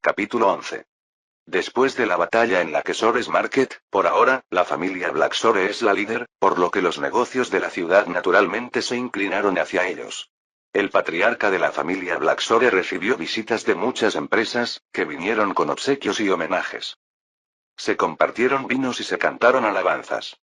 Capítulo 11. Después de la batalla en la Kesores Market, por ahora, la familia Blacksore es la líder, por lo que los negocios de la ciudad naturalmente se inclinaron hacia ellos. El patriarca de la familia Blacksore recibió visitas de muchas empresas, que vinieron con obsequios y homenajes. Se compartieron vinos y se cantaron alabanzas.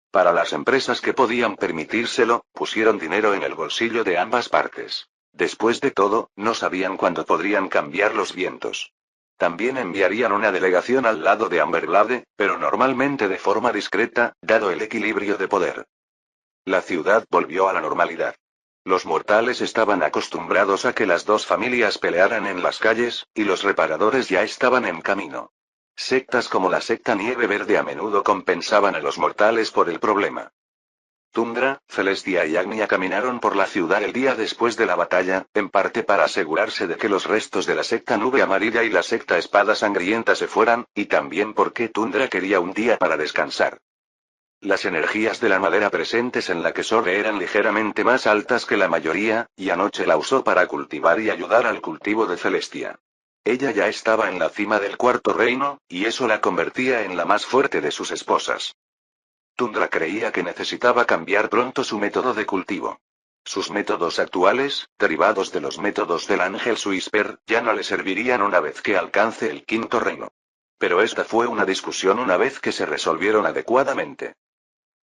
Para las empresas que podían permitírselo, pusieron dinero en el bolsillo de ambas partes. Después de todo, no sabían cuándo podrían cambiar los vientos. También enviarían una delegación al lado de Amberblade, pero normalmente de forma discreta, dado el equilibrio de poder. La ciudad volvió a la normalidad. Los mortales estaban acostumbrados a que las dos familias pelearan en las calles, y los reparadores ya estaban en camino. Sectas como la secta Nieve Verde a menudo compensaban a los mortales por el problema. Tundra, Celestia y Agnia caminaron por la ciudad el día después de la batalla, en parte para asegurarse de que los restos de la secta Nube Amarilla y la secta Espada Sangrienta se fueran, y también porque Tundra quería un día para descansar. Las energías de la madera presentes en la Kesore eran ligeramente más altas que la mayoría, y anoche la usó para cultivar y ayudar al cultivo de Celestia. Ella ya estaba en la cima del cuarto reino, y eso la convertía en la más fuerte de sus esposas. Tundra creía que necesitaba cambiar pronto su método de cultivo. Sus métodos actuales, derivados de los métodos del ángel Suisper, ya no le servirían una vez que alcance el quinto reino. Pero esta fue una discusión una vez que se resolvieron adecuadamente.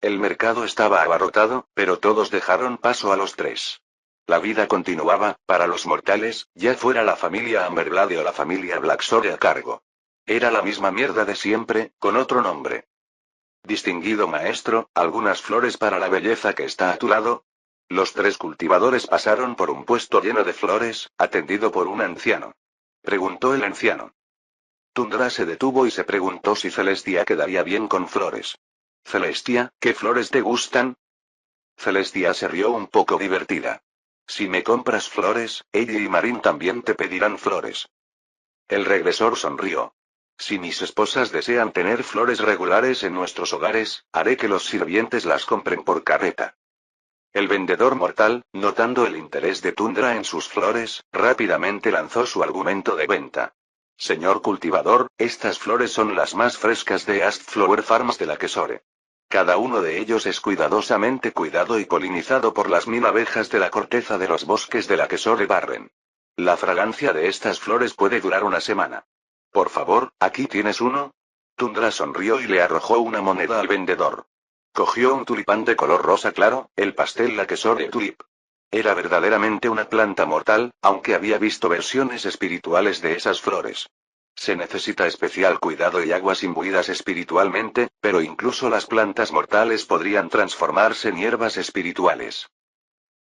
El mercado estaba abarrotado, pero todos dejaron paso a los tres. La vida continuaba, para los mortales, ya fuera la familia Amberblade o la familia Blacksore a cargo. Era la misma mierda de siempre, con otro nombre. Distinguido maestro, ¿algunas flores para la belleza que está a tu lado? Los tres cultivadores pasaron por un puesto lleno de flores, atendido por un anciano. Preguntó el anciano. Tundra se detuvo y se preguntó si Celestia quedaría bien con flores. Celestia, ¿qué flores te gustan? Celestia se rió un poco divertida. Si me compras flores, ella y Marín también te pedirán flores. El regresor sonrió. Si mis esposas desean tener flores regulares en nuestros hogares, haré que los sirvientes las compren por carreta. El vendedor mortal, notando el interés de Tundra en sus flores, rápidamente lanzó su argumento de venta. Señor cultivador, estas flores son las más frescas de Ast Flower Farms de la Kesore. Cada uno de ellos es cuidadosamente cuidado y polinizado por las 1000 abejas de la corteza de los bosques de la Kesore Barren. La fragancia de estas flores puede durar una semana. Por favor, aquí tienes uno. Tundra sonrió y le arrojó una moneda al vendedor. Cogió un tulipán de color rosa claro, el pastel la Kesore Tulip. Era verdaderamente una planta mortal, aunque había visto versiones espirituales de esas flores. Se necesita especial cuidado y aguas imbuidas espiritualmente, pero incluso las plantas mortales podrían transformarse en hierbas espirituales.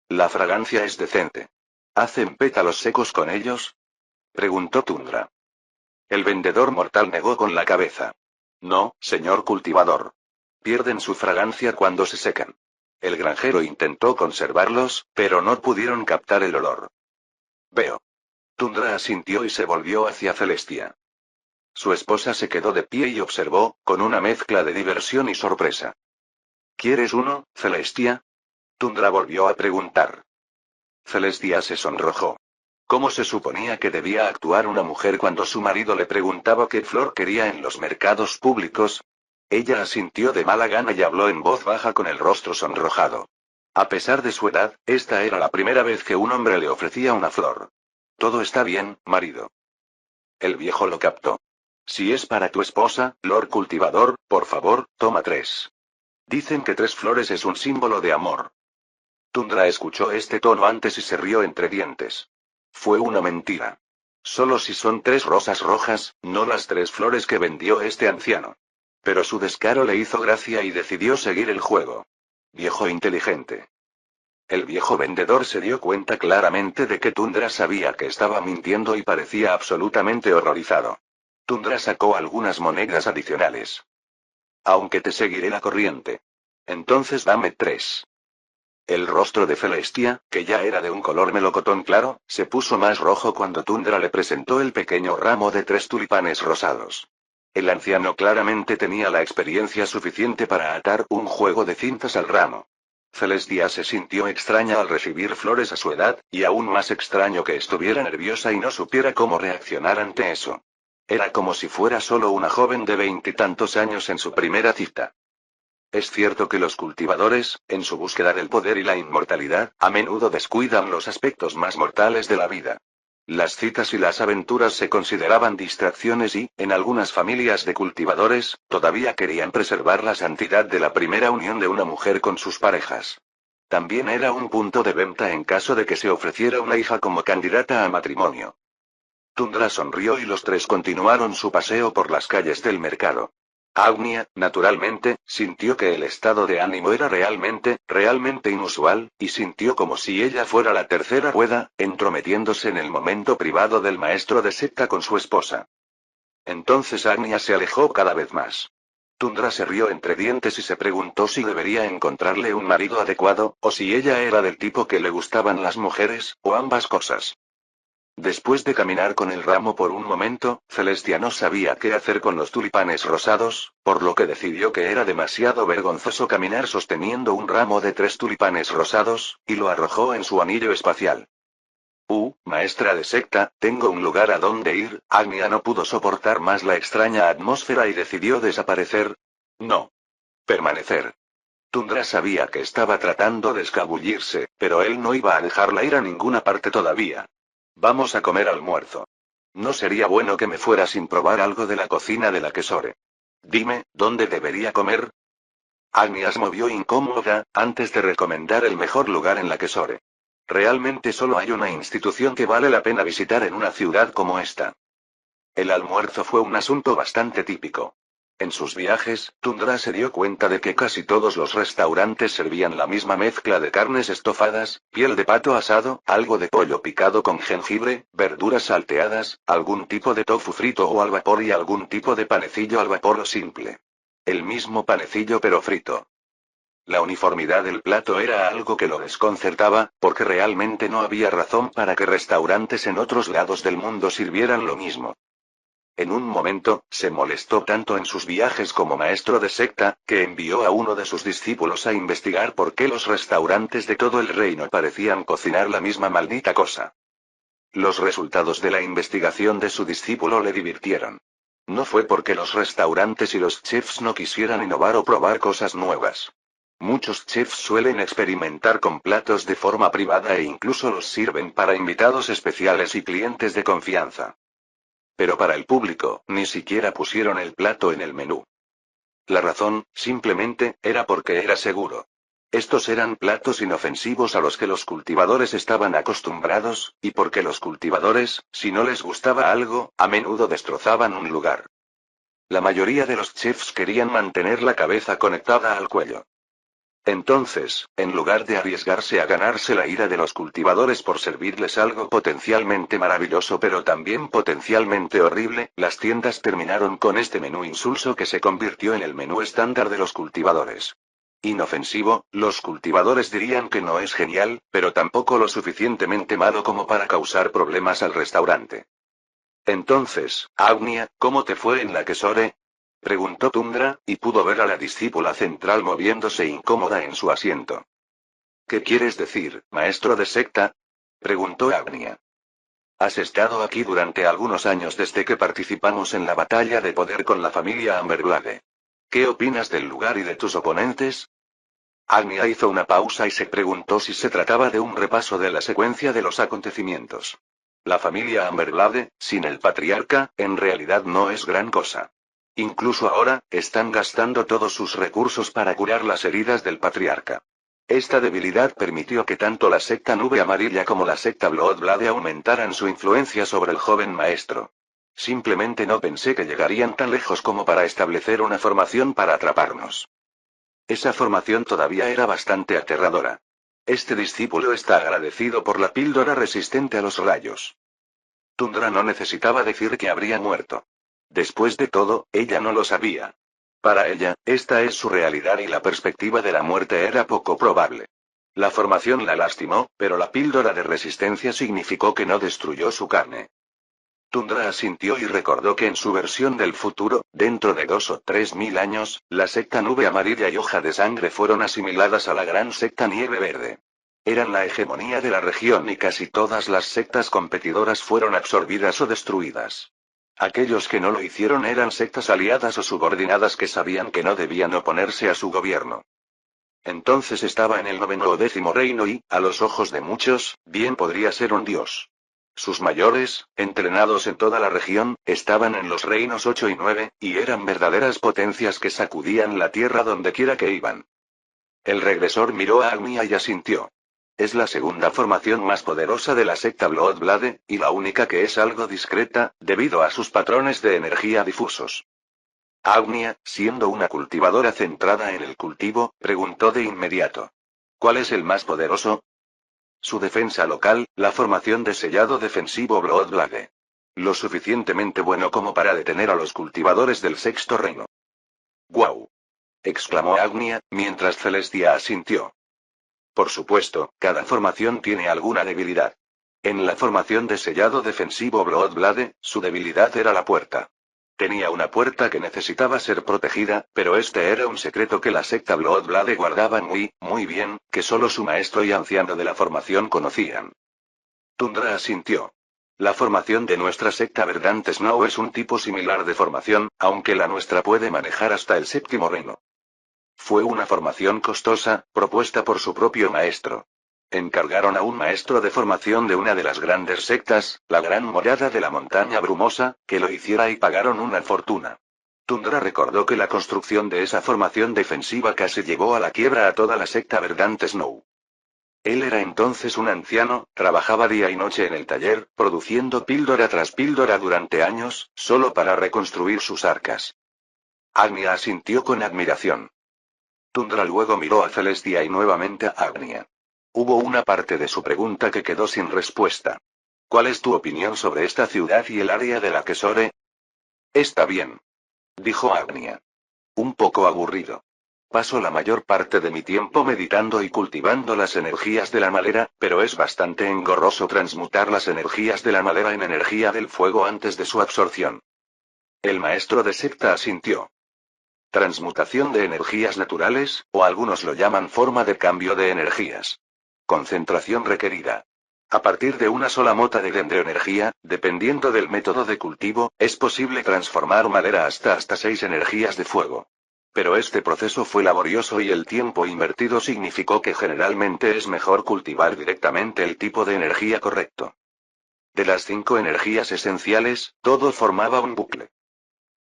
La fragancia es decente. ¿Hacen pétalos secos con ellos? Preguntó Tundra. El vendedor mortal negó con la cabeza. No, señor cultivador. Pierden su fragancia cuando se secan. El granjero intentó conservarlos, pero no pudieron captar el olor. Veo. Tundra asintió y se volvió hacia Celestia. Su esposa se quedó de pie y observó, con una mezcla de diversión y sorpresa. ¿Quieres uno, Celestia? Tundra volvió a preguntar. Celestia se sonrojó. ¿Cómo se suponía que debía actuar una mujer cuando su marido le preguntaba qué flor quería en los mercados públicos? Ella asintió de mala gana y habló en voz baja con el rostro sonrojado. A pesar de su edad, esta era la primera vez que un hombre le ofrecía una flor. Todo está bien, marido. El viejo lo captó. Si es para tu esposa, Lord Cultivador, por favor, toma 3. Dicen que 3 flores es un símbolo de amor. Tundra escuchó este tono antes y se rió entre dientes. Fue una mentira. Solo si son 3 rosas rojas, no las 3 flores que vendió este anciano. Pero su descaro le hizo gracia y decidió seguir el juego. Viejo inteligente. El viejo vendedor se dio cuenta claramente de que Tundra sabía que estaba mintiendo y parecía absolutamente horrorizado. Tundra sacó algunas monedas adicionales. Aunque te seguiré la corriente. Entonces dame 3. El rostro de Celestia, que ya era de un color melocotón claro, se puso más rojo cuando Tundra le presentó el pequeño ramo de 3 tulipanes rosados. El anciano claramente tenía la experiencia suficiente para atar un juego de cintas al ramo. Celestia se sintió extraña al recibir flores a su edad, y aún más extraño que estuviera nerviosa y no supiera cómo reaccionar ante eso. Era como si fuera solo una joven de 20 y tantos años en su primera cita. Es cierto que los cultivadores, en su búsqueda del poder y la inmortalidad, a menudo descuidan los aspectos más mortales de la vida. Las citas y las aventuras se consideraban distracciones y, en algunas familias de cultivadores, todavía querían preservar la santidad de la primera unión de una mujer con sus parejas. También era un punto de venta en caso de que se ofreciera una hija como candidata a matrimonio. Tundra sonrió y los tres continuaron su paseo por las calles del mercado. Agnia, naturalmente, sintió que el estado de ánimo era realmente inusual, y sintió como si ella fuera la tercera rueda, entrometiéndose en el momento privado del maestro de secta con su esposa. Entonces Agnia se alejó cada vez más. Tundra se rió entre dientes y se preguntó si debería encontrarle un marido adecuado, o si ella era del tipo que le gustaban las mujeres, o ambas cosas. Después de caminar con el ramo por un momento, Celestia no sabía qué hacer con los tulipanes rosados, por lo que decidió que era demasiado vergonzoso caminar sosteniendo un ramo de 3 tulipanes rosados, y lo arrojó en su anillo espacial. Maestra de secta, tengo un lugar a donde ir. Agnia no pudo soportar más la extraña atmósfera y decidió desaparecer. No. Permanecer. Tundra sabía que estaba tratando de escabullirse, pero él no iba a dejarla ir a ninguna parte todavía. Vamos a comer almuerzo. No sería bueno que me fuera sin probar algo de la cocina de la Quesore. Dime, ¿dónde debería comer? Agnia se movió incómoda, antes de recomendar el mejor lugar en la Quesore. Realmente solo hay una institución que vale la pena visitar en una ciudad como esta. El almuerzo fue un asunto bastante típico. En sus viajes, Tundra se dio cuenta de que casi todos los restaurantes servían la misma mezcla de carnes estofadas, piel de pato asado, algo de pollo picado con jengibre, verduras salteadas, algún tipo de tofu frito o al vapor y algún tipo de panecillo al vapor o simple. El mismo panecillo pero frito. La uniformidad del plato era algo que lo desconcertaba, porque realmente no había razón para que restaurantes en otros lados del mundo sirvieran lo mismo. En un momento, se molestó tanto en sus viajes como maestro de secta, que envió a uno de sus discípulos a investigar por qué los restaurantes de todo el reino parecían cocinar la misma maldita cosa. Los resultados de la investigación de su discípulo le divirtieron. No fue porque los restaurantes y los chefs no quisieran innovar o probar cosas nuevas. Muchos chefs suelen experimentar con platos de forma privada e incluso los sirven para invitados especiales y clientes de confianza. Pero para el público, ni siquiera pusieron el plato en el menú. La razón, simplemente, era porque era seguro. Estos eran platos inofensivos a los que los cultivadores estaban acostumbrados, y porque los cultivadores, si no les gustaba algo, a menudo destrozaban un lugar. La mayoría de los chefs querían mantener la cabeza conectada al cuello. Entonces, en lugar de arriesgarse a ganarse la ira de los cultivadores por servirles algo potencialmente maravilloso pero también potencialmente horrible, las tiendas terminaron con este menú insulso que se convirtió en el menú estándar de los cultivadores. Inofensivo, los cultivadores dirían que no es genial, pero tampoco lo suficientemente malo como para causar problemas al restaurante. Entonces, Agnia, ¿cómo te fue en la Quesore? Preguntó Tundra, y pudo ver a la discípula central moviéndose incómoda en su asiento. ¿Qué quieres decir, maestro de secta? Preguntó Agnia. Has estado aquí durante algunos años desde que participamos en la batalla de poder con la familia Amberblade. ¿Qué opinas del lugar y de tus oponentes? Agnia hizo una pausa y se preguntó si se trataba de un repaso de la secuencia de los acontecimientos. La familia Amberblade, sin el patriarca, en realidad no es gran cosa. Incluso ahora, están gastando todos sus recursos para curar las heridas del patriarca. Esta debilidad permitió que tanto la secta Nube Amarilla como la secta Bloodblade aumentaran su influencia sobre el joven maestro. Simplemente no pensé que llegarían tan lejos como para establecer una formación para atraparnos. Esa formación todavía era bastante aterradora. Este discípulo está agradecido por la píldora resistente a los rayos. Tundra no necesitaba decir que habría muerto. Después de todo, ella no lo sabía. Para ella, esta es su realidad y la perspectiva de la muerte era poco probable. La formación la lastimó, pero la píldora de resistencia significó que no destruyó su carne. Tundra asintió y recordó que en su versión del futuro, dentro de 2 o 3 mil años, la secta Nube Amarilla y Hoja de Sangre fueron asimiladas a la gran secta Nieve Verde. Eran la hegemonía de la región y casi todas las sectas competidoras fueron absorbidas o destruidas. Aquellos que no lo hicieron eran sectas aliadas o subordinadas que sabían que no debían oponerse a su gobierno. Entonces estaba en el noveno o 10º reino y, a los ojos de muchos, bien podría ser un dios. Sus mayores, entrenados en toda la región, estaban en los reinos 8 y 9, y eran verdaderas potencias que sacudían la tierra donde quiera que iban. El regresor miró a Agnia y asintió. Es la segunda formación más poderosa de la secta Bloodblade, y la única que es algo discreta, debido a sus patrones de energía difusos. Agnia, siendo una cultivadora centrada en el cultivo, preguntó de inmediato. ¿Cuál es el más poderoso? Su defensa local, la formación de sellado defensivo Bloodblade. Lo suficientemente bueno como para detener a los cultivadores del sexto reino. ¡Guau! Exclamó Agnia, mientras Celestia asintió. Por supuesto, cada formación tiene alguna debilidad. En la formación de sellado defensivo Bloodblade, su debilidad era la puerta. Tenía una puerta que necesitaba ser protegida, pero este era un secreto que la secta Bloodblade guardaba muy bien, que solo su maestro y anciano de la formación conocían. Tundra asintió. La formación de nuestra secta Verdant Snow es un tipo similar de formación, aunque la nuestra puede manejar hasta el séptimo reino. Fue una formación costosa, propuesta por su propio maestro. Encargaron a un maestro de formación de una de las grandes sectas, la Gran Morada de la Montaña Brumosa, que lo hiciera y pagaron una fortuna. Tundra recordó que la construcción de esa formación defensiva casi llevó a la quiebra a toda la secta Verdant Snow. Él era entonces un anciano, trabajaba día y noche en el taller, produciendo píldora tras píldora durante años, solo para reconstruir sus arcas. Agnia asintió con admiración. Tundra luego miró a Celestia y nuevamente a Agnia. Hubo una parte de su pregunta que quedó sin respuesta. ¿Cuál es tu opinión sobre esta ciudad y el área de la Quesore? Está bien. Dijo Agnia. Un poco aburrido. Paso la mayor parte de mi tiempo meditando y cultivando las energías de la madera, pero es bastante engorroso transmutar las energías de la madera en energía del fuego antes de su absorción. El maestro de secta asintió. Transmutación de energías naturales, o algunos lo llaman forma de cambio de energías. Concentración requerida. A partir de una sola mota de dendroenergía, dependiendo del método de cultivo, es posible transformar madera hasta 6 energías de fuego. Pero este proceso fue laborioso y el tiempo invertido significó que generalmente es mejor cultivar directamente el tipo de energía correcto. De las 5 energías esenciales, todo formaba un bucle.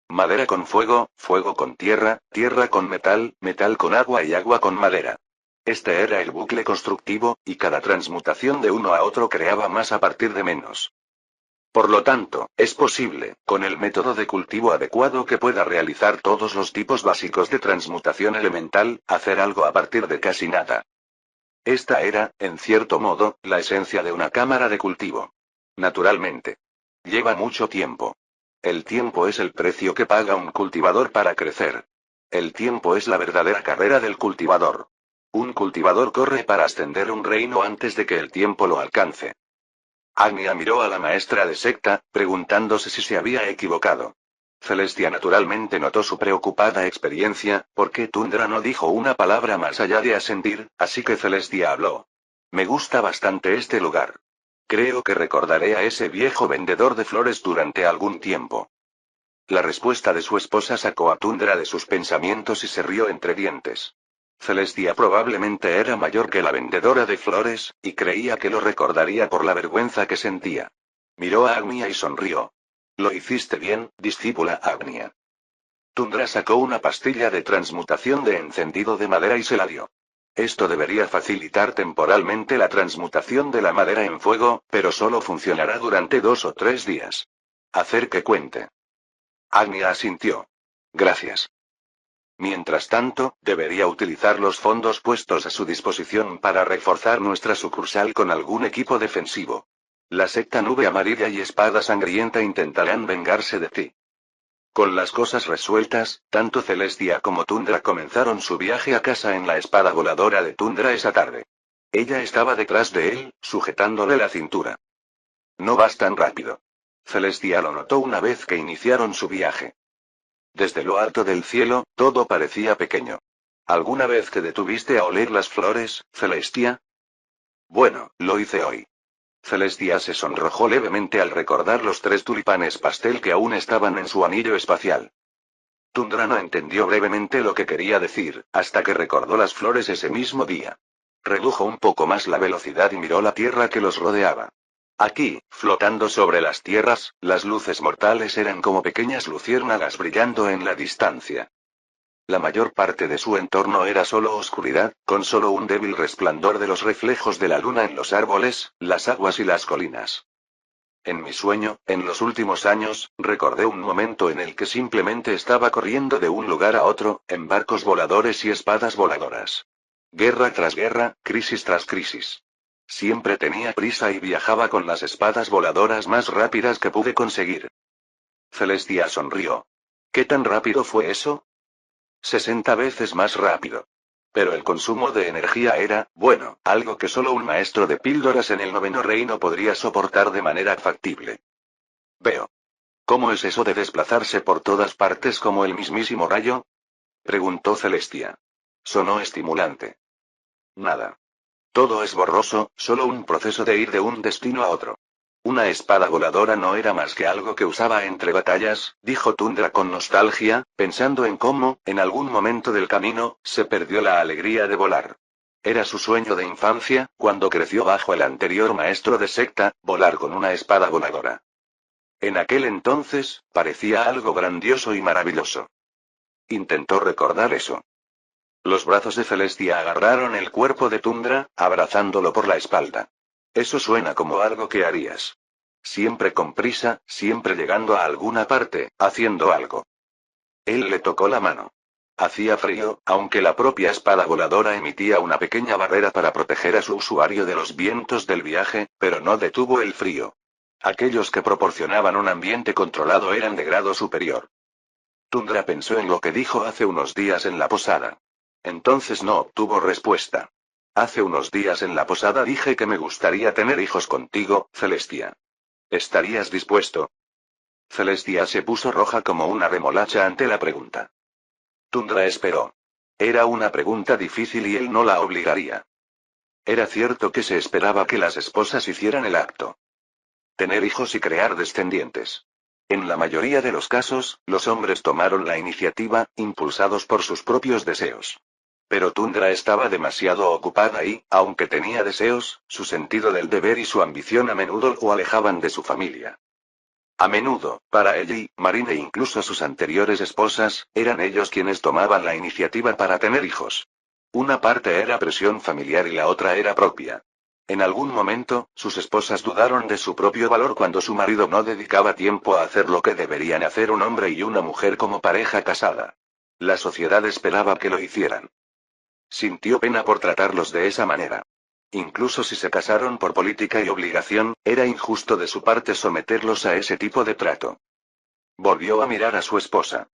Madera con fuego, fuego con tierra, tierra con metal, metal con agua y agua con madera. Este era el bucle constructivo, y cada transmutación de uno a otro creaba más a partir de menos. Por lo tanto, es posible, con el método de cultivo adecuado que pueda realizar todos los tipos básicos de transmutación elemental, hacer algo a partir de casi nada. Esta era, en cierto modo, la esencia de una cámara de cultivo. Naturalmente. Lleva mucho tiempo. El tiempo es el precio que paga un cultivador para crecer. El tiempo es la verdadera carrera del cultivador. Un cultivador corre para ascender un reino antes de que el tiempo lo alcance. Agnia miró a la maestra de secta, preguntándose si se había equivocado. Celestia naturalmente notó su preocupada experiencia, porque Tundra no dijo una palabra más allá de asentir, así que Celestia habló. Me gusta bastante este lugar. Creo que recordaré a ese viejo vendedor de flores durante algún tiempo. La respuesta de su esposa sacó a Tundra de sus pensamientos y se rió entre dientes. Celestia probablemente era mayor que la vendedora de flores, y creía que lo recordaría por la vergüenza que sentía. Miró a Agnia y sonrió. Lo hiciste bien, discípula Agnia. Tundra sacó una pastilla de transmutación de encendido de madera y se la dio. Esto debería facilitar temporalmente la transmutación de la madera en fuego, pero solo funcionará durante 2 o 3 días. Hacer que cuente. Agnia asintió. Gracias. Mientras tanto, debería utilizar los fondos puestos a su disposición para reforzar nuestra sucursal con algún equipo defensivo. La secta Nube Amarilla y Espada Sangrienta intentarán vengarse de ti. Con las cosas resueltas, tanto Celestia como Tundra comenzaron su viaje a casa en la espada voladora de Tundra esa tarde. Ella estaba detrás de él, sujetándole la cintura. No vas tan rápido. Celestia lo notó una vez que iniciaron su viaje. Desde lo alto del cielo, todo parecía pequeño. ¿Alguna vez te detuviste a oler las flores, Celestia? Bueno, lo hice hoy. Celestia se sonrojó levemente al recordar los 3 tulipanes pastel que aún estaban en su anillo espacial. Tundra no entendió brevemente lo que quería decir, hasta que recordó las flores ese mismo día. Redujo un poco más la velocidad y miró la tierra que los rodeaba. Aquí, flotando sobre las tierras, las luces mortales eran como pequeñas luciérnagas brillando en la distancia. La mayor parte de su entorno era solo oscuridad, con solo un débil resplandor de los reflejos de la luna en los árboles, las aguas y las colinas. En mi sueño, en los últimos años, recordé un momento en el que simplemente estaba corriendo de un lugar a otro, en barcos voladores y espadas voladoras. Guerra tras guerra, crisis tras crisis. Siempre tenía prisa y viajaba con las espadas voladoras más rápidas que pude conseguir. Celestia sonrió. ¿Qué tan rápido fue eso? 60 veces más rápido. Pero el consumo de energía era, bueno, algo que solo un maestro de píldoras en el noveno reino podría soportar de manera factible. Veo. ¿Cómo es eso de desplazarse por todas partes como el mismísimo rayo? Preguntó Celestia. Sonó estimulante. Nada. Todo es borroso, solo un proceso de ir de un destino a otro. Una espada voladora no era más que algo que usaba entre batallas, dijo Tundra con nostalgia, pensando en cómo, en algún momento del camino, se perdió la alegría de volar. Era su sueño de infancia, cuando creció bajo el anterior maestro de secta, volar con una espada voladora. En aquel entonces, parecía algo grandioso y maravilloso. Intentó recordar eso. Los brazos de Celestia agarraron el cuerpo de Tundra, abrazándolo por la espalda. Eso suena como algo que harías. Siempre con prisa, siempre llegando a alguna parte, haciendo algo. Él le tocó la mano. Hacía frío, aunque la propia espada voladora emitía una pequeña barrera para proteger a su usuario de los vientos del viaje, pero no detuvo el frío. Aquellos que proporcionaban un ambiente controlado eran de grado superior. Tundra pensó en lo que dijo hace unos días en la posada. Entonces no obtuvo respuesta. Hace unos días en la posada dije que me gustaría tener hijos contigo, Celestia. ¿Estarías dispuesto? Celestia se puso roja como una remolacha ante la pregunta. Tundra esperó. Era una pregunta difícil y él no la obligaría. Era cierto que se esperaba que las esposas hicieran el acto. Tener hijos y crear descendientes. En la mayoría de los casos, los hombres tomaron la iniciativa, impulsados por sus propios deseos. Pero Tundra estaba demasiado ocupada y, aunque tenía deseos, su sentido del deber y su ambición a menudo lo alejaban de su familia. A menudo, para ella y Marine e incluso sus anteriores esposas, eran ellos quienes tomaban la iniciativa para tener hijos. Una parte era presión familiar y la otra era propia. En algún momento, sus esposas dudaron de su propio valor cuando su marido no dedicaba tiempo a hacer lo que deberían hacer un hombre y una mujer como pareja casada. La sociedad esperaba que lo hicieran. Sintió pena por tratarlos de esa manera. Incluso si se casaron por política y obligación, era injusto de su parte someterlos a ese tipo de trato. Volvió a mirar a su esposa.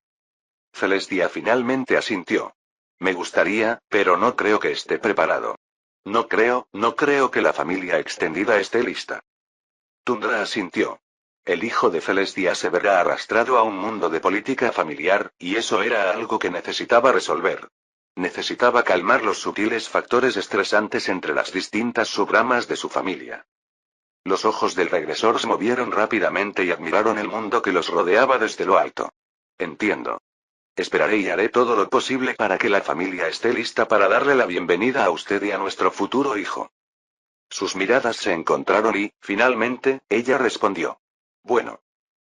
Celestia finalmente asintió. Me gustaría, pero no creo que esté preparado. No creo que la familia extendida esté lista. Tundra asintió. El hijo de Celestia se verá arrastrado a un mundo de política familiar, y eso era algo que necesitaba resolver. Necesitaba calmar los sutiles factores estresantes entre las distintas subramas de su familia. Los ojos del regresor se movieron rápidamente y admiraron el mundo que los rodeaba desde lo alto. Entiendo. Esperaré y haré todo lo posible para que la familia esté lista para darle la bienvenida a usted y a nuestro futuro hijo. Sus miradas se encontraron y, finalmente, ella respondió. Bueno.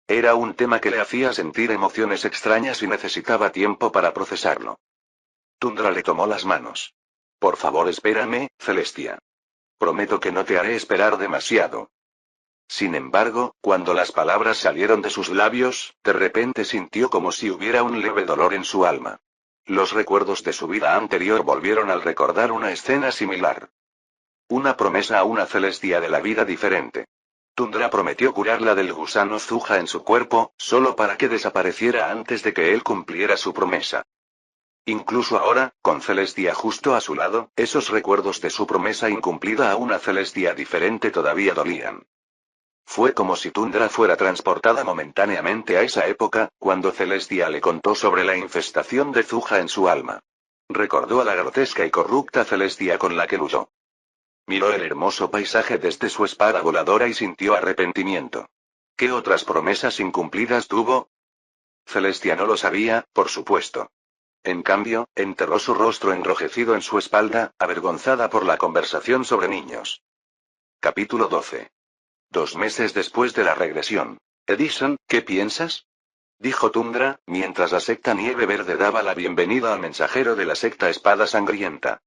Era un tema que le hacía sentir emociones extrañas y necesitaba tiempo para procesarlo. Tundra le tomó las manos. Por favor, espérame, Celestia. Prometo que no te haré esperar demasiado. Sin embargo, cuando las palabras salieron de sus labios, de repente sintió como si hubiera un leve dolor en su alma. Los recuerdos de su vida anterior volvieron al recordar una escena similar. Una promesa a una Celestia de la vida diferente. Tundra prometió curarla del gusano Zuja en su cuerpo, solo para que desapareciera antes de que él cumpliera su promesa. Incluso ahora, con Celestia justo a su lado, esos recuerdos de su promesa incumplida a una Celestia diferente todavía dolían. Fue como si Tundra fuera transportada momentáneamente a esa época, cuando Celestia le contó sobre la infestación de Zuja en su alma. Recordó a la grotesca y corrupta Celestia con la que luchó. Miró el hermoso paisaje desde su espada voladora y sintió arrepentimiento. ¿Qué otras promesas incumplidas tuvo? Celestia no lo sabía, por supuesto. En cambio, enterró su rostro enrojecido en su espalda, avergonzada por la conversación sobre niños. Capítulo 12. 2 meses después de la regresión. Edison, ¿qué piensas? Dijo Tundra, mientras la secta Nieve Verde daba la bienvenida al mensajero de la secta Espada Sangrienta.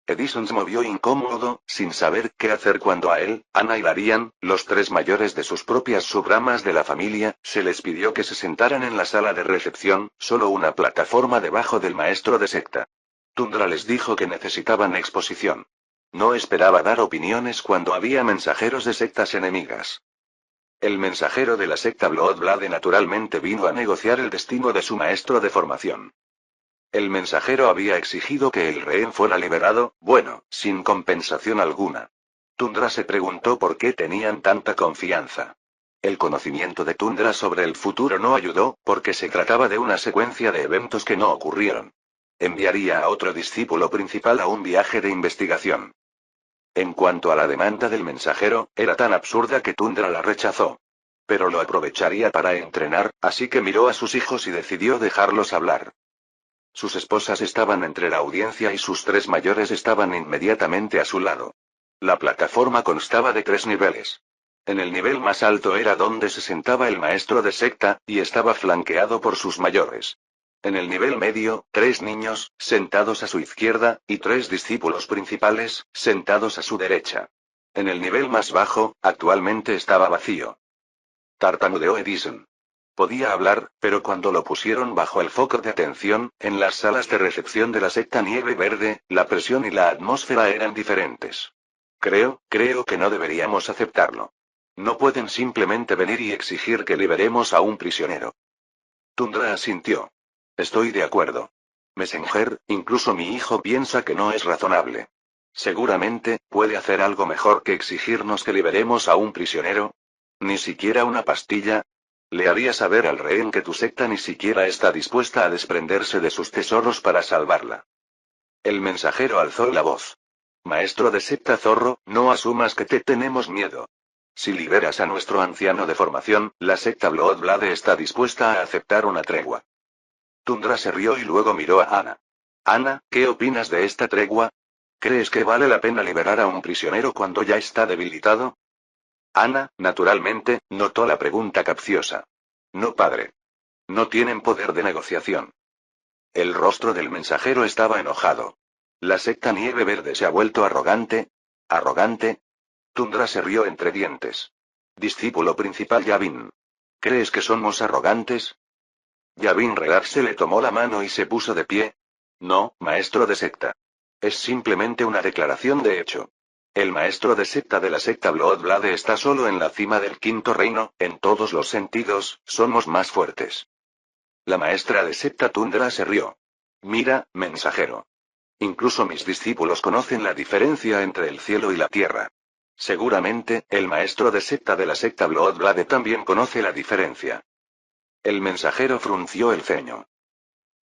Edison se movió incómodo, sin saber qué hacer cuando a él, Ana y Larian, los tres mayores de sus propias subramas de la familia, se les pidió que se sentaran en la sala de recepción, solo una plataforma debajo del maestro de secta. Tundra les dijo que necesitaban exposición. No esperaba dar opiniones cuando había mensajeros de sectas enemigas. El mensajero de la secta Bloodblade naturalmente vino a negociar el destino de su maestro de formación. El mensajero había exigido que el rehén fuera liberado, bueno, sin compensación alguna. Tundra se preguntó por qué tenían tanta confianza. El conocimiento de Tundra sobre el futuro no ayudó, porque se trataba de una secuencia de eventos que no ocurrieron. Enviaría a otro discípulo principal a un viaje de investigación. En cuanto a la demanda del mensajero, era tan absurda que Tundra la rechazó. Pero lo aprovecharía para entrenar, así que miró a sus hijos y decidió dejarlos hablar. Sus esposas estaban entre la audiencia y sus tres mayores estaban inmediatamente a su lado. La plataforma constaba de 3 niveles. En el nivel más alto era donde se sentaba el maestro de secta, y estaba flanqueado por sus mayores. En el nivel medio, 3 niños, sentados a su izquierda, y 3 discípulos principales, sentados a su derecha. En el nivel más bajo, actualmente estaba vacío. Tartamudeó Edison. Podía hablar, pero cuando lo pusieron bajo el foco de atención, en las salas de recepción de la secta Nieve Verde, la presión y la atmósfera eran diferentes. Creo que no deberíamos aceptarlo. No pueden simplemente venir y exigir que liberemos a un prisionero. Tundra asintió. Estoy de acuerdo. Messenger, incluso mi hijo piensa que no es razonable. Seguramente, puede hacer algo mejor que exigirnos que liberemos a un prisionero. Ni siquiera una pastilla. Le haría saber al rehén que tu secta ni siquiera está dispuesta a desprenderse de sus tesoros para salvarla. El mensajero alzó la voz. Maestro de secta zorro, no asumas que te tenemos miedo. Si liberas a nuestro anciano de formación, la secta Bloodblade está dispuesta a aceptar una tregua. Tundra se rió y luego miró a Ana. Ana, ¿qué opinas de esta tregua? ¿Crees que vale la pena liberar a un prisionero cuando ya está debilitado? Ana, naturalmente, notó la pregunta capciosa. No, padre. No tienen poder de negociación. El rostro del mensajero estaba enojado. La secta Nieve Verde se ha vuelto arrogante. ¿Arrogante? Tundra se rió entre dientes. Discípulo principal Yavin. ¿Crees que somos arrogantes? Yavin Rear se le tomó la mano y se puso de pie. No, maestro de secta. Es simplemente una declaración de hecho. El maestro de secta de la secta Bloodblade está solo en la cima del quinto reino, en todos los sentidos, somos más fuertes. La maestra de secta Tundra se rió. Mira, mensajero. Incluso mis discípulos conocen la diferencia entre el cielo y la tierra. Seguramente, el maestro de secta de la secta Bloodblade también conoce la diferencia. El mensajero frunció el ceño.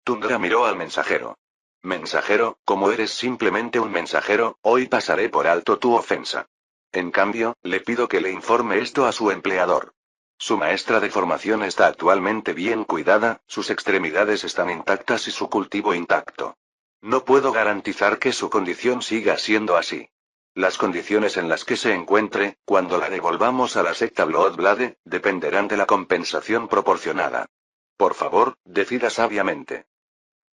Tundra miró al mensajero. Mensajero, como eres simplemente un mensajero, hoy pasaré por alto tu ofensa. En cambio, le pido que le informe esto a su empleador. Su maestra de formación está actualmente bien cuidada, sus extremidades están intactas y su cultivo intacto. No puedo garantizar que su condición siga siendo así. Las condiciones en las que se encuentre, cuando la devolvamos a la secta Bloodblade, dependerán de la compensación proporcionada. Por favor, decida sabiamente.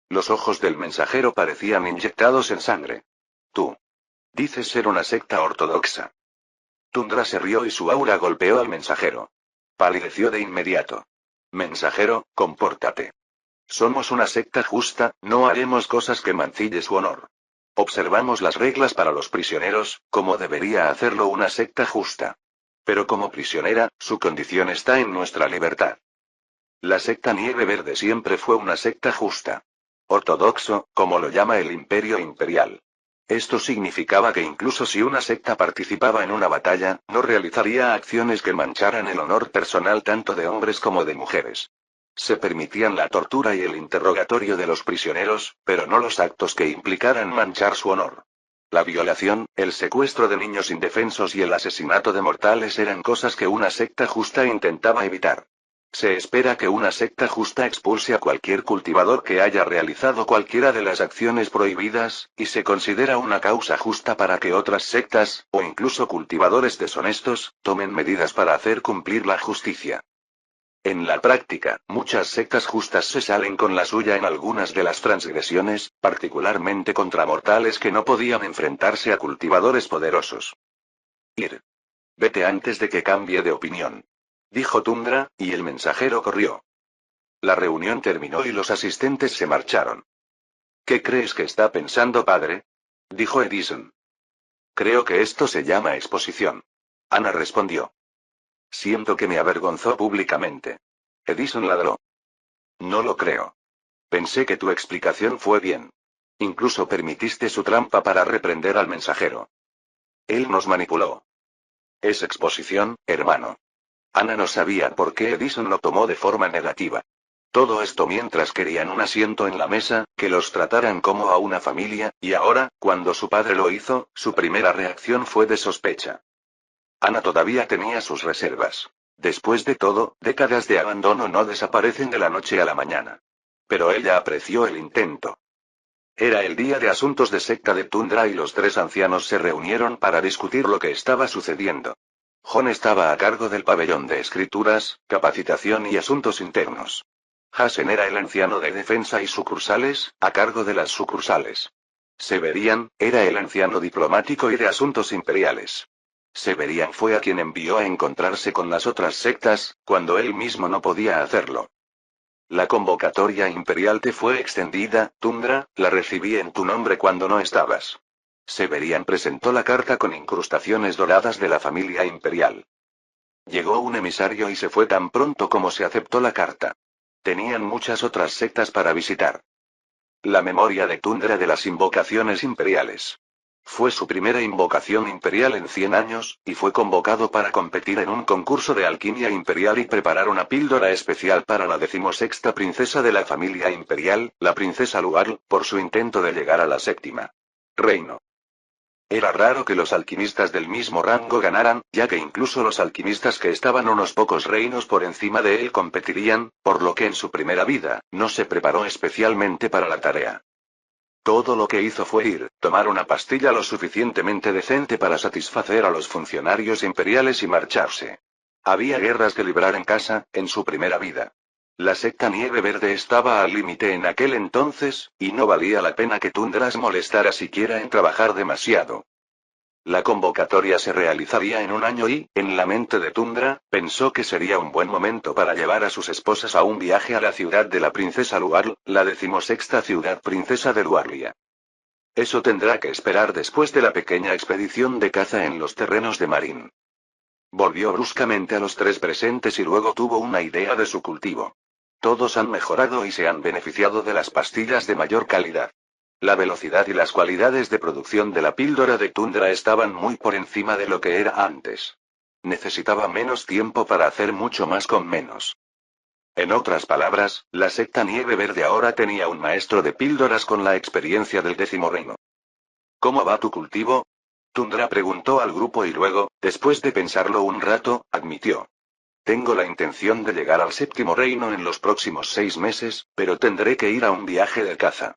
Los ojos del mensajero parecían inyectados en sangre. Tú. Dices ser una secta ortodoxa. Tundra se rió y su aura golpeó al mensajero. Palideció de inmediato. Mensajero, compórtate. Somos una secta justa, no haremos cosas que mancille su honor. Observamos las reglas para los prisioneros, como debería hacerlo una secta justa. Pero como prisionera, su condición está en nuestra libertad. La secta Nieve Verde siempre fue una secta justa. Ortodoxo, como lo llama el Imperio Imperial. Esto significaba que incluso si una secta participaba en una batalla, no realizaría acciones que mancharan el honor personal tanto de hombres como de mujeres. Se permitían la tortura y el interrogatorio de los prisioneros, pero no los actos que implicaran manchar su honor. La violación, el secuestro de niños indefensos y el asesinato de mortales eran cosas que una secta justa intentaba evitar. Se espera que una secta justa expulse a cualquier cultivador que haya realizado cualquiera de las acciones prohibidas, y se considera una causa justa para que otras sectas, o incluso cultivadores deshonestos, tomen medidas para hacer cumplir la justicia. En la práctica, muchas sectas justas se salen con la suya en algunas de las transgresiones, particularmente contra mortales que no podían enfrentarse a cultivadores poderosos. Ir. Vete antes de que cambie de opinión. Dijo Tundra, y el mensajero corrió. La reunión terminó y los asistentes se marcharon. ¿Qué crees que está pensando, padre? Dijo Edison. Creo que esto se llama exposición. Ana respondió. Siento que me avergonzó públicamente. Edison ladró. No lo creo. Pensé que tu explicación fue bien. Incluso permitiste su trampa para reprender al mensajero. Él nos manipuló. Es exposición, hermano. Ana no sabía por qué Edison lo tomó de forma negativa. Todo esto mientras querían un asiento en la mesa, que los trataran como a una familia, y ahora, cuando su padre lo hizo, su primera reacción fue de sospecha. Ana todavía tenía sus reservas. Después de todo, décadas de abandono no desaparecen de la noche a la mañana. Pero ella apreció el intento. Era el día de asuntos de secta de Tundra y los tres ancianos se reunieron para discutir lo que estaba sucediendo. John estaba a cargo del pabellón de escrituras, capacitación y asuntos internos. Hassen era el anciano de defensa y sucursales, a cargo de las sucursales. Severian, era el anciano diplomático y de asuntos imperiales. Severian fue a quien envió a encontrarse con las otras sectas, cuando él mismo no podía hacerlo. La convocatoria imperial te fue extendida, Tundra, la recibí en tu nombre cuando no estabas. Severian presentó la carta con incrustaciones doradas de la familia imperial. Llegó un emisario y se fue tan pronto como se aceptó la carta. Tenían muchas otras sectas para visitar. La memoria de Tundra de las invocaciones imperiales. Fue su primera invocación imperial en 100 años, y fue convocado para competir en un concurso de alquimia imperial y preparar una píldora especial para la 16ª princesa de la familia imperial, la princesa Luar, por su intento de llegar a la 7ª reino. Era raro que los alquimistas del mismo rango ganaran, ya que incluso los alquimistas que estaban unos pocos reinos por encima de él competirían, por lo que en su primera vida, no se preparó especialmente para la tarea. Todo lo que hizo fue ir, tomar una pastilla lo suficientemente decente para satisfacer a los funcionarios imperiales y marcharse. Había guerras que librar en casa, en su primera vida. La secta Nieve Verde estaba al límite en aquel entonces, y no valía la pena que Tundra molestara siquiera en trabajar demasiado. La convocatoria se realizaría en un año y, en la mente de Tundra, pensó que sería un buen momento para llevar a sus esposas a un viaje a la ciudad de la princesa Luar, la 16ª ciudad princesa de Luarlia. Eso tendrá que esperar después de la pequeña expedición de caza en los terrenos de Marín. Volvió bruscamente a los tres presentes y luego tuvo una idea de su cultivo. Todos han mejorado y se han beneficiado de las pastillas de mayor calidad. La velocidad y las cualidades de producción de la píldora de Tundra estaban muy por encima de lo que era antes. Necesitaba menos tiempo para hacer mucho más con menos. En otras palabras, la secta Nieve Verde ahora tenía un maestro de píldoras con la experiencia del 10º reino. ¿Cómo va tu cultivo? Tundra preguntó al grupo y luego, después de pensarlo un rato, admitió. Tengo la intención de llegar al 7º reino en los próximos 6 meses, pero tendré que ir a un viaje de caza.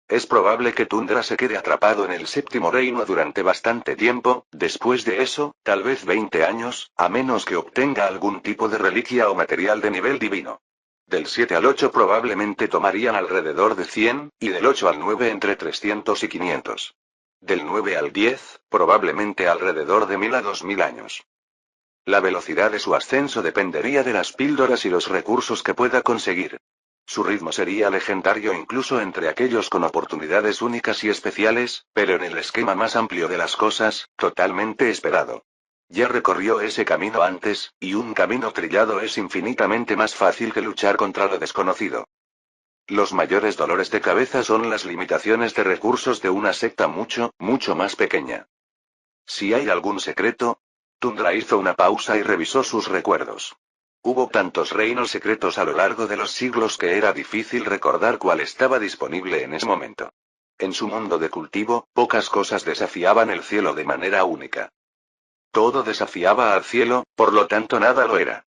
Es probable que Tundra se quede atrapado en el 7º reino durante bastante tiempo, después de eso, tal vez 20 años, a menos que obtenga algún tipo de reliquia o material de nivel divino. Del 7 al 8 probablemente tomarían alrededor de 100, y del 8 al 9 entre 300 y 500. Del 9 al 10, probablemente alrededor de 1000 a 2000 años. La velocidad de su ascenso dependería de las píldoras y los recursos que pueda conseguir. Su ritmo sería legendario incluso entre aquellos con oportunidades únicas y especiales, pero en el esquema más amplio de las cosas, totalmente esperado. Ya recorrió ese camino antes, y un camino trillado es infinitamente más fácil que luchar contra lo desconocido. Los mayores dolores de cabeza son las limitaciones de recursos de una secta mucho, mucho más pequeña. Si hay algún secreto, Tundra hizo una pausa y revisó sus recuerdos. Hubo tantos reinos secretos a lo largo de los siglos que era difícil recordar cuál estaba disponible en ese momento. En su mundo de cultivo, pocas cosas desafiaban el cielo de manera única. Todo desafiaba al cielo, por lo tanto nada lo era.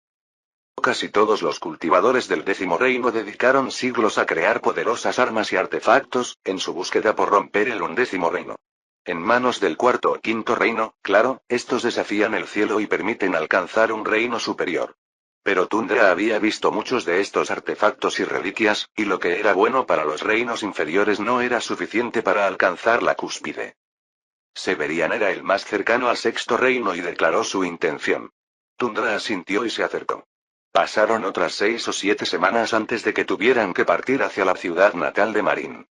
Casi todos los cultivadores del décimo reino dedicaron siglos a crear poderosas armas y artefactos, en su búsqueda por romper el undécimo reino. En manos del cuarto o quinto reino, claro, estos desafían el cielo y permiten alcanzar un reino superior. Pero Tundra había visto muchos de estos artefactos y reliquias, y lo que era bueno para los reinos inferiores no era suficiente para alcanzar la cúspide. Severian era el más cercano al sexto reino y declaró su intención. Tundra asintió y se acercó. Pasaron otras 6 o 7 semanas antes de que tuvieran que partir hacia la ciudad natal de Marín.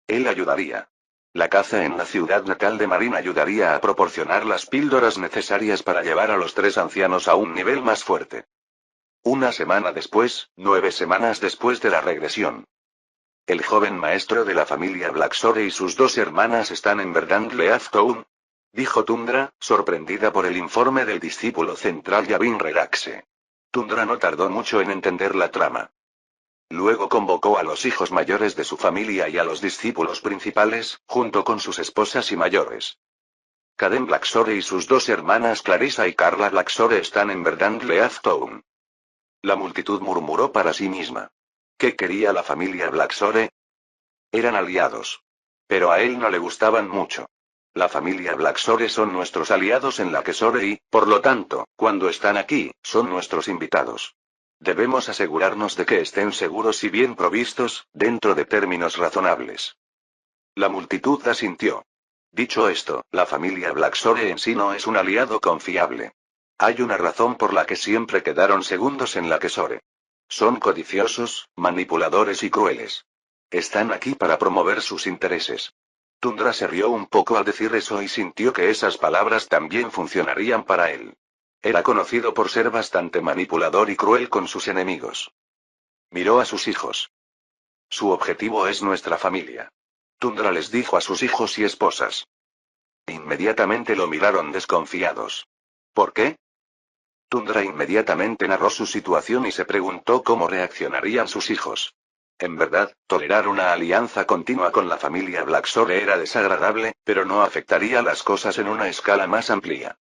Él ayudaría. La caza en la ciudad natal de Marín ayudaría a proporcionar las píldoras necesarias para llevar a los tres ancianos a un nivel más fuerte. Una semana después, 9 semanas después de la regresión. El joven maestro de la familia Blacksore y sus 2 hermanas están en Verdant Leaf Town, dijo Tundra, sorprendida por el informe del discípulo central Yavin Reraxe. Tundra no tardó mucho en entender la trama. Luego convocó a los hijos mayores de su familia y a los discípulos principales, junto con sus esposas y mayores. Caden Blacksore y sus 2 hermanas Clarissa y Carla Blacksore están en Verdant Leaf Town. La multitud murmuró para sí misma. ¿Qué quería la familia Blacksore? Eran aliados. Pero a él no le gustaban mucho. La familia Blacksore son nuestros aliados en la Quesore y, por lo tanto, cuando están aquí, son nuestros invitados. Debemos asegurarnos de que estén seguros y bien provistos, dentro de términos razonables. La multitud asintió. Dicho esto, la familia Blacksore en sí no es un aliado confiable. Hay una razón por la que siempre quedaron segundos en la Quesore. Son codiciosos, manipuladores y crueles. Están aquí para promover sus intereses. Tundra se rió un poco al decir eso y sintió que esas palabras también funcionarían para él. Era conocido por ser bastante manipulador y cruel con sus enemigos. Miró a sus hijos. Su objetivo es nuestra familia. Tundra les dijo a sus hijos y esposas. Inmediatamente lo miraron desconfiados. ¿Por qué? Tundra inmediatamente narró su situación y se preguntó cómo reaccionarían sus hijos. En verdad, tolerar una alianza continua con la familia Blacksore era desagradable, pero no afectaría las cosas en una escala más amplia.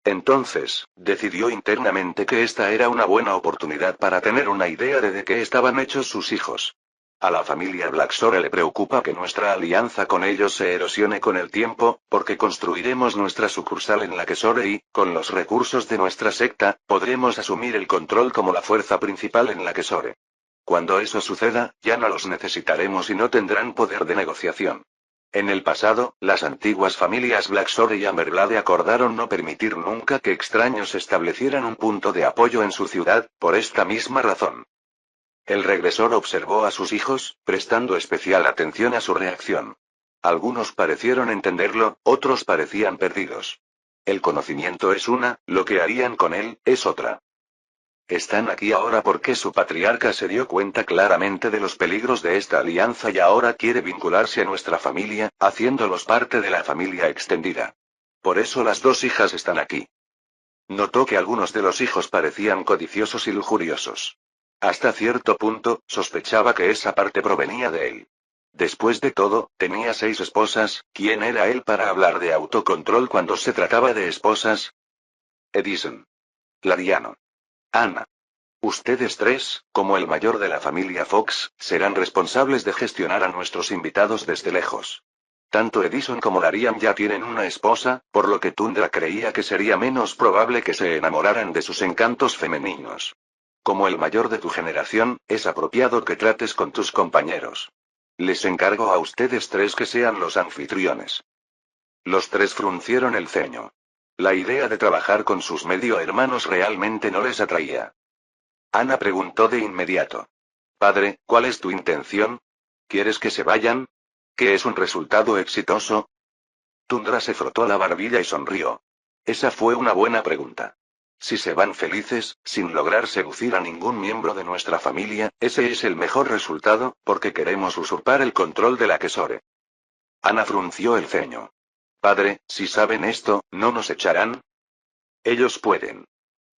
Entonces, decidió internamente que esta era una buena oportunidad para tener una idea de qué estaban hechos sus hijos. A la familia Blacksore le preocupa que nuestra alianza con ellos se erosione con el tiempo, porque construiremos nuestra sucursal en la Quesore y, con los recursos de nuestra secta, podremos asumir el control como la fuerza principal en la Quesore. Cuando eso suceda, ya no los necesitaremos y no tendrán poder de negociación. En el pasado, las antiguas familias Blacksore y Amberblade acordaron no permitir nunca que extraños establecieran un punto de apoyo en su ciudad, por esta misma razón. El regresor observó a sus hijos, prestando especial atención a su reacción. Algunos parecieron entenderlo, otros parecían perdidos. El conocimiento es una, lo que harían con él, es otra. Están aquí ahora porque su patriarca se dio cuenta claramente de los peligros de esta alianza y ahora quiere vincularse a nuestra familia, haciéndolos parte de la familia extendida. Por eso las 2 hijas están aquí. Notó que algunos de los hijos parecían codiciosos y lujuriosos. Hasta cierto punto, sospechaba que esa parte provenía de él. Después de todo, tenía 6 esposas, ¿quién era él para hablar de autocontrol cuando se trataba de esposas? Edison. Lariano. Anna. Ustedes 3, como el mayor de la familia Fox, serán responsables de gestionar a nuestros invitados desde lejos. Tanto Edison como Larian ya tienen una esposa, por lo que Tundra creía que sería menos probable que se enamoraran de sus encantos femeninos. Como el mayor de tu generación, es apropiado que trates con tus compañeros. Les encargo a ustedes 3 que sean los anfitriones. Los 3 fruncieron el ceño. La idea de trabajar con sus medio hermanos realmente no les atraía. Ana preguntó de inmediato. Padre, ¿cuál es tu intención? ¿Quieres que se vayan? ¿Qué es un resultado exitoso? Tundra se frotó la barbilla y sonrió. Esa fue una buena pregunta. Si se van felices, sin lograr seducir a ningún miembro de nuestra familia, ese es el mejor resultado, porque queremos usurpar el control de la Kesore. Ana frunció el ceño. Padre, si saben esto, ¿no nos echarán? Ellos pueden.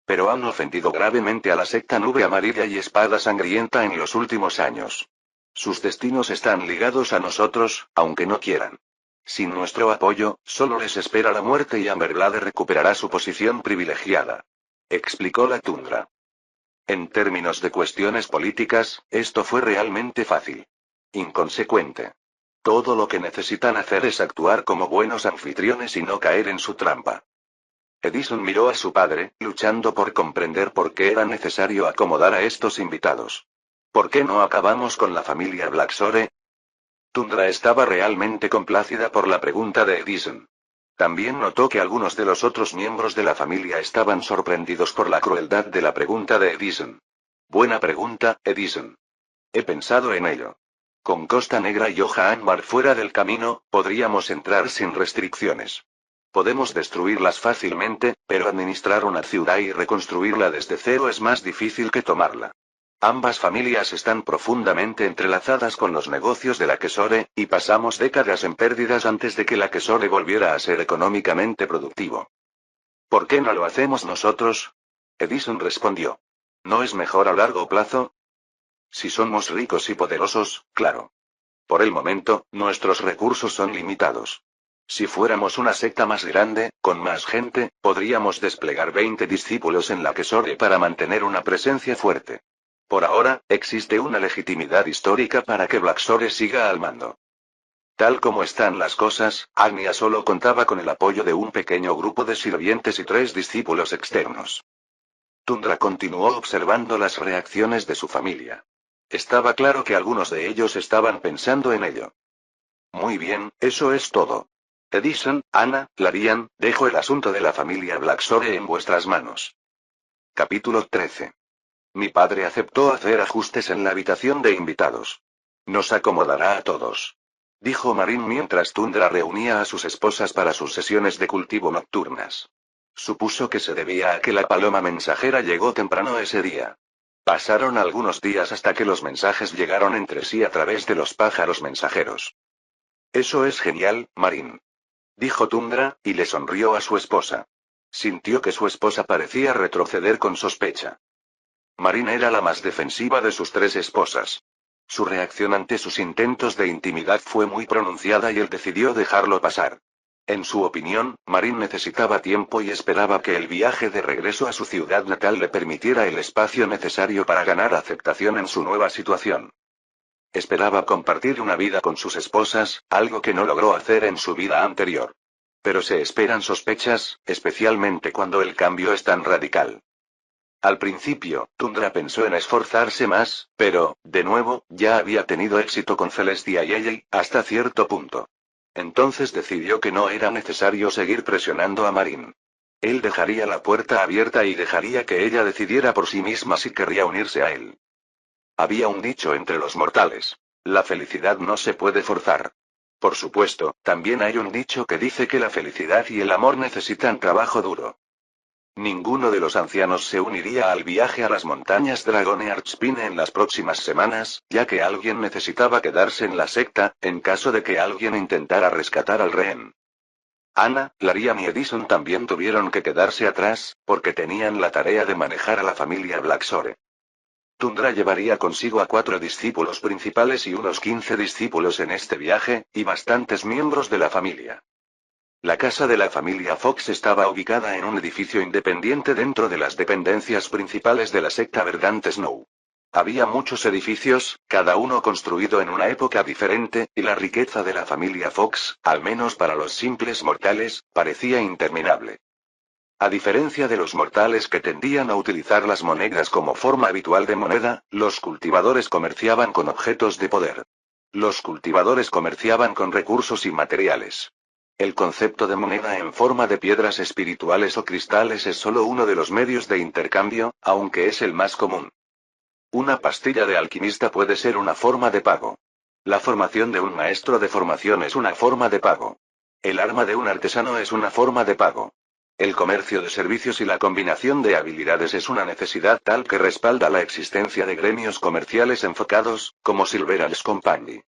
Pero han ofendido gravemente a la secta Nube Amarilla y Espada Sangrienta en los últimos años. Sus destinos están ligados a nosotros, aunque no quieran. Sin nuestro apoyo, solo les espera la muerte y Amberblade recuperará su posición privilegiada. Explicó la Tundra. En términos de cuestiones políticas, esto fue realmente fácil. Inconsecuente. Todo lo que necesitan hacer es actuar como buenos anfitriones y no caer en su trampa. Edison miró a su padre, luchando por comprender por qué era necesario acomodar a estos invitados. ¿Por qué no acabamos con la familia Blacksore? Tundra estaba realmente complacida por la pregunta de Edison. También notó que algunos de los otros miembros de la familia estaban sorprendidos por la crueldad de la pregunta de Edison. Buena pregunta, Edison. He pensado en ello. Con Costa Negra y Hoja Ámbar fuera del camino, podríamos entrar sin restricciones. Podemos destruirlas fácilmente, pero administrar una ciudad y reconstruirla desde cero es más difícil que tomarla. Ambas familias están profundamente entrelazadas con los negocios de la Kesore, y pasamos décadas en pérdidas antes de que la Kesore volviera a ser económicamente productivo. ¿Por qué no lo hacemos nosotros? Edison respondió. ¿No es mejor a largo plazo? Si somos ricos y poderosos, claro. Por el momento, nuestros recursos son limitados. Si fuéramos una secta más grande, con más gente, podríamos desplegar 20 discípulos en la Kesore para mantener una presencia fuerte. Por ahora, existe una legitimidad histórica para que Blacksore siga al mando. Tal como están las cosas, Agnia solo contaba con el apoyo de un pequeño grupo de sirvientes y 3 discípulos externos. Tundra continuó observando las reacciones de su familia. Estaba claro que algunos de ellos estaban pensando en ello. Muy bien, eso es todo. Edison, Ana, Larian, dejo el asunto de la familia Blacksore en vuestras manos. Capítulo 13. Mi padre aceptó hacer ajustes en la habitación de invitados. Nos acomodará a todos. Dijo Marín mientras Tundra reunía a sus esposas para sus sesiones de cultivo nocturnas. Supuso que se debía a que la paloma mensajera llegó temprano ese día. Pasaron algunos días hasta que los mensajes llegaron entre sí a través de los pájaros mensajeros. Eso es genial, Marín. Dijo Tundra, y le sonrió a su esposa. Sintió que su esposa parecía retroceder con sospecha. Marín era la más defensiva de sus 3 esposas. Su reacción ante sus intentos de intimidad fue muy pronunciada y él decidió dejarlo pasar. En su opinión, Marín necesitaba tiempo y esperaba que el viaje de regreso a su ciudad natal le permitiera el espacio necesario para ganar aceptación en su nueva situación. Esperaba compartir una vida con sus esposas, algo que no logró hacer en su vida anterior. Pero se esperan sospechas, especialmente cuando el cambio es tan radical. Al principio, Tundra pensó en esforzarse más, pero, de nuevo, ya había tenido éxito con Celestia y ella, hasta cierto punto. Entonces decidió que no era necesario seguir presionando a Marín. Él dejaría la puerta abierta y dejaría que ella decidiera por sí misma si querría unirse a él. Había un dicho entre los mortales. La felicidad no se puede forzar. Por supuesto, también hay un dicho que dice que la felicidad y el amor necesitan trabajo duro. Ninguno de los ancianos se uniría al viaje a las montañas Dragone Archpine en las próximas semanas, ya que alguien necesitaba quedarse en la secta, en caso de que alguien intentara rescatar al rehén. Ana, Larian y Edison también tuvieron que quedarse atrás, porque tenían la tarea de manejar a la familia Blacksore. Tundra llevaría consigo a 4 discípulos principales y unos 15 discípulos en este viaje, y bastantes miembros de la familia. La casa de la familia Fox estaba ubicada en un edificio independiente dentro de las dependencias principales de la secta Verdant Snow. Había muchos edificios, cada uno construido en una época diferente, y la riqueza de la familia Fox, al menos para los simples mortales, parecía interminable. A diferencia de los mortales que tendían a utilizar las monedas como forma habitual de moneda, los cultivadores comerciaban con objetos de poder. Los cultivadores comerciaban con recursos y materiales. El concepto de moneda en forma de piedras espirituales o cristales es solo uno de los medios de intercambio, aunque es el más común. Una pastilla de alquimista puede ser una forma de pago. La formación de un maestro de formación es una forma de pago. El arma de un artesano es una forma de pago. El comercio de servicios y la combinación de habilidades es una necesidad tal que respalda la existencia de gremios comerciales enfocados, como Silverals Company.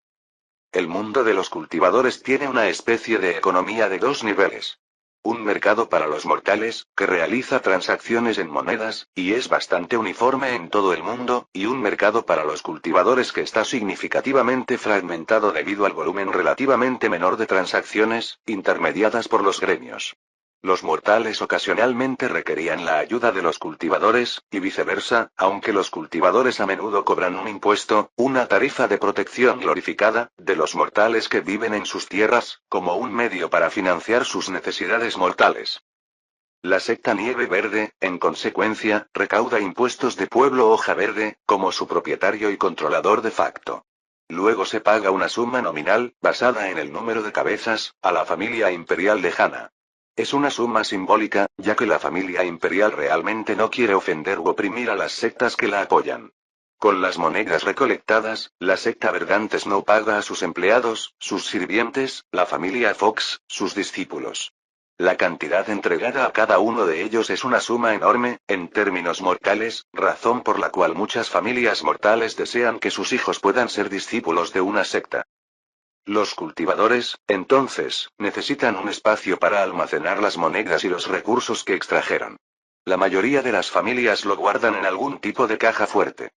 El mundo de los cultivadores tiene una especie de economía de dos niveles. Un mercado para los mortales, que realiza transacciones en monedas, y es bastante uniforme en todo el mundo, y un mercado para los cultivadores que está significativamente fragmentado debido al volumen relativamente menor de transacciones, intermediadas por los gremios. Los mortales ocasionalmente requerían la ayuda de los cultivadores, y viceversa, aunque los cultivadores a menudo cobran un impuesto, una tarifa de protección glorificada, de los mortales que viven en sus tierras, como un medio para financiar sus necesidades mortales. La secta Nieve Verde, en consecuencia, recauda impuestos de Pueblo Hoja Verde, como su propietario y controlador de facto. Luego se paga una suma nominal, basada en el número de cabezas, a la familia imperial lejana. Es una suma simbólica, ya que la familia imperial realmente no quiere ofender u oprimir a las sectas que la apoyan. Con las monedas recolectadas, la secta Verdantes no paga a sus empleados, sus sirvientes, la familia Fox, sus discípulos. La cantidad entregada a cada uno de ellos es una suma enorme, en términos mortales, razón por la cual muchas familias mortales desean que sus hijos puedan ser discípulos de una secta. Los cultivadores, entonces, necesitan un espacio para almacenar las monedas y los recursos que extrajeron. La mayoría de las familias lo guardan en algún tipo de caja fuerte.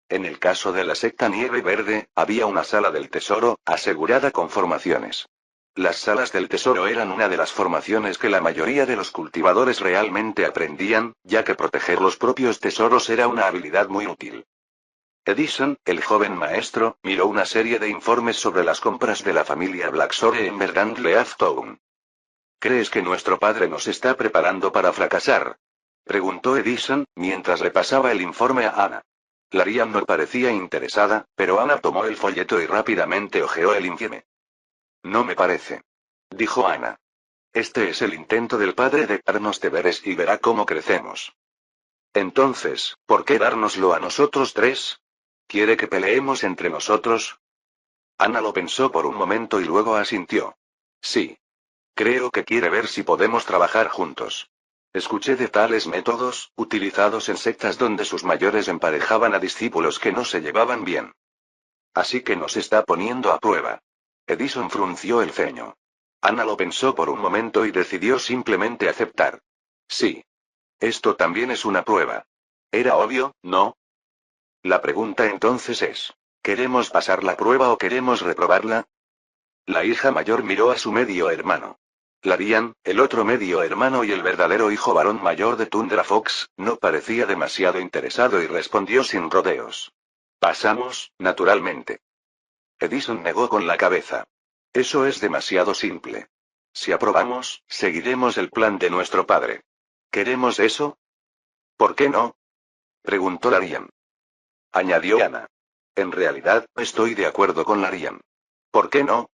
En el caso de la secta Nieve Verde, había una sala del tesoro, asegurada con formaciones. Las salas del tesoro eran una de las formaciones que la mayoría de los cultivadores realmente aprendían, ya que proteger los propios tesoros era una habilidad muy útil. Edison, el joven maestro, miró una serie de informes sobre las compras de la familia Blacksore en Verdant Leaf Town. ¿Crees que nuestro padre nos está preparando para fracasar?, preguntó Edison, mientras le pasaba el informe a Ana. Larian no parecía interesada, pero Ana tomó el folleto y rápidamente hojeó el informe. No me parece, dijo Ana. Este es el intento del padre de darnos deberes y verá cómo crecemos. Entonces, ¿por qué dárnoslo a nosotros tres? ¿Quiere que peleemos entre nosotros? Ana lo pensó por un momento y luego asintió. Sí. Creo que quiere ver si podemos trabajar juntos. Escuché de tales métodos, utilizados en sectas donde sus mayores emparejaban a discípulos que no se llevaban bien. Así que nos está poniendo a prueba. Edison frunció el ceño. Ana lo pensó por un momento y decidió simplemente aceptar. Sí. Esto también es una prueba. Era obvio, ¿no? La pregunta entonces es, ¿queremos pasar la prueba o queremos reprobarla? La hija mayor miró a su medio hermano. Larian, el otro medio hermano y el verdadero hijo varón mayor de Tundra Fox, no parecía demasiado interesado y respondió sin rodeos. Pasamos, naturalmente. Edison negó con la cabeza. Eso es demasiado simple. Si aprobamos, seguiremos el plan de nuestro padre. ¿Queremos eso? ¿Por qué no?, preguntó Larian. Añadió Ana. En realidad, estoy de acuerdo con Larian. ¿Por qué no?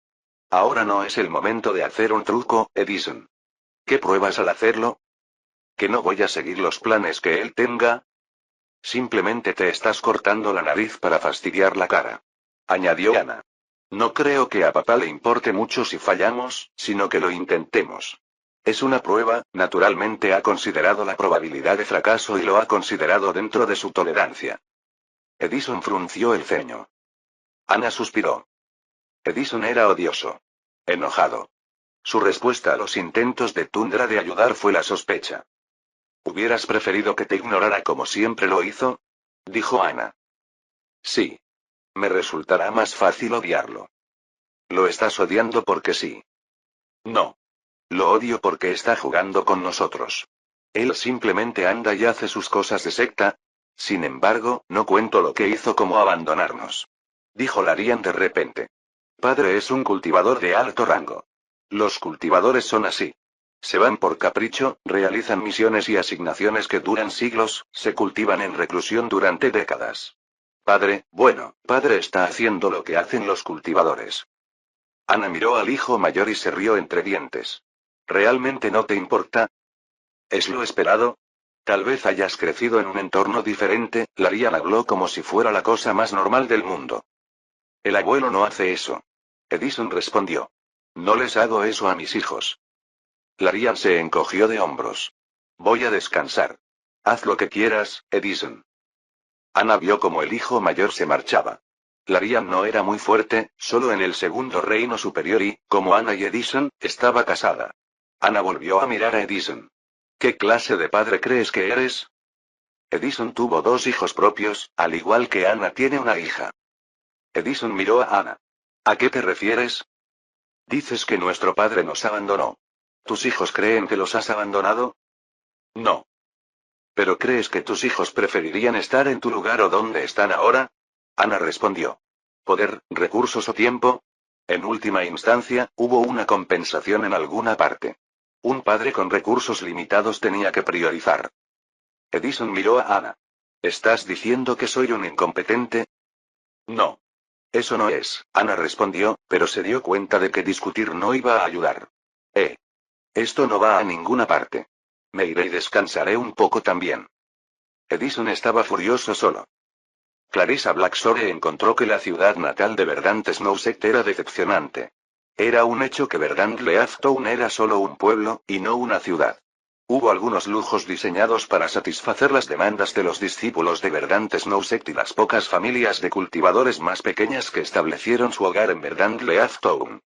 Ahora no es el momento de hacer un truco, Edison. ¿Qué pruebas al hacerlo? ¿Que no voy a seguir los planes que él tenga? Simplemente te estás cortando la nariz para fastidiar la cara. Añadió Ana. No creo que a papá le importe mucho si fallamos, sino que lo intentemos. Es una prueba, naturalmente ha considerado la probabilidad de fracaso y lo ha considerado dentro de su tolerancia. Edison frunció el ceño. Ana suspiró. Edison era odioso. Enojado. Su respuesta a los intentos de Tundra de ayudar fue la sospecha. ¿Hubieras preferido que te ignorara como siempre lo hizo?, dijo Ana. Sí. Me resultará más fácil odiarlo. Lo estás odiando porque sí. No. Lo odio porque está jugando con nosotros. Él simplemente anda y hace sus cosas de secta. Sin embargo, no cuento lo que hizo como abandonarnos. Dijo Larian de repente. Padre es un cultivador de alto rango. Los cultivadores son así. Se van por capricho, realizan misiones y asignaciones que duran siglos, se cultivan en reclusión durante décadas. Padre, bueno, padre está haciendo lo que hacen los cultivadores. Ana miró al hijo mayor y se rió entre dientes. ¿Realmente no te importa? ¿Es lo esperado? Tal vez hayas crecido en un entorno diferente, Larian habló como si fuera la cosa más normal del mundo. El abuelo no hace eso. Edison respondió. No les hago eso a mis hijos. Larian se encogió de hombros. Voy a descansar. Haz lo que quieras, Edison. Ana vio como el hijo mayor se marchaba. Larian no era muy fuerte, solo en el segundo reino superior y, como Ana y Edison, estaba casada. Ana volvió a mirar a Edison. ¿Qué clase de padre crees que eres? Edison tuvo 2 hijos propios, al igual que Ana tiene una hija. Edison miró a Ana. ¿A qué te refieres? Dices que nuestro padre nos abandonó. ¿Tus hijos creen que los has abandonado? No. ¿Pero crees que tus hijos preferirían estar en tu lugar o donde están ahora? Ana respondió. ¿Poder, recursos o tiempo? En última instancia, hubo una compensación en alguna parte. Un padre con recursos limitados tenía que priorizar. Edison miró a Ana. ¿Estás diciendo que soy un incompetente? No. Eso no es, Ana respondió, pero se dio cuenta de que discutir no iba a ayudar. Esto no va a ninguna parte. Me iré y descansaré un poco también. Edison estaba furioso solo. Clarissa Blackshore encontró que la ciudad natal de Verdant Snowset era decepcionante. Era un hecho que Verdant Leaftown era solo un pueblo, y no una ciudad. Hubo algunos lujos diseñados para satisfacer las demandas de los discípulos de Verdant Snowset y las pocas familias de cultivadores más pequeñas que establecieron su hogar en Verdant Leaftown.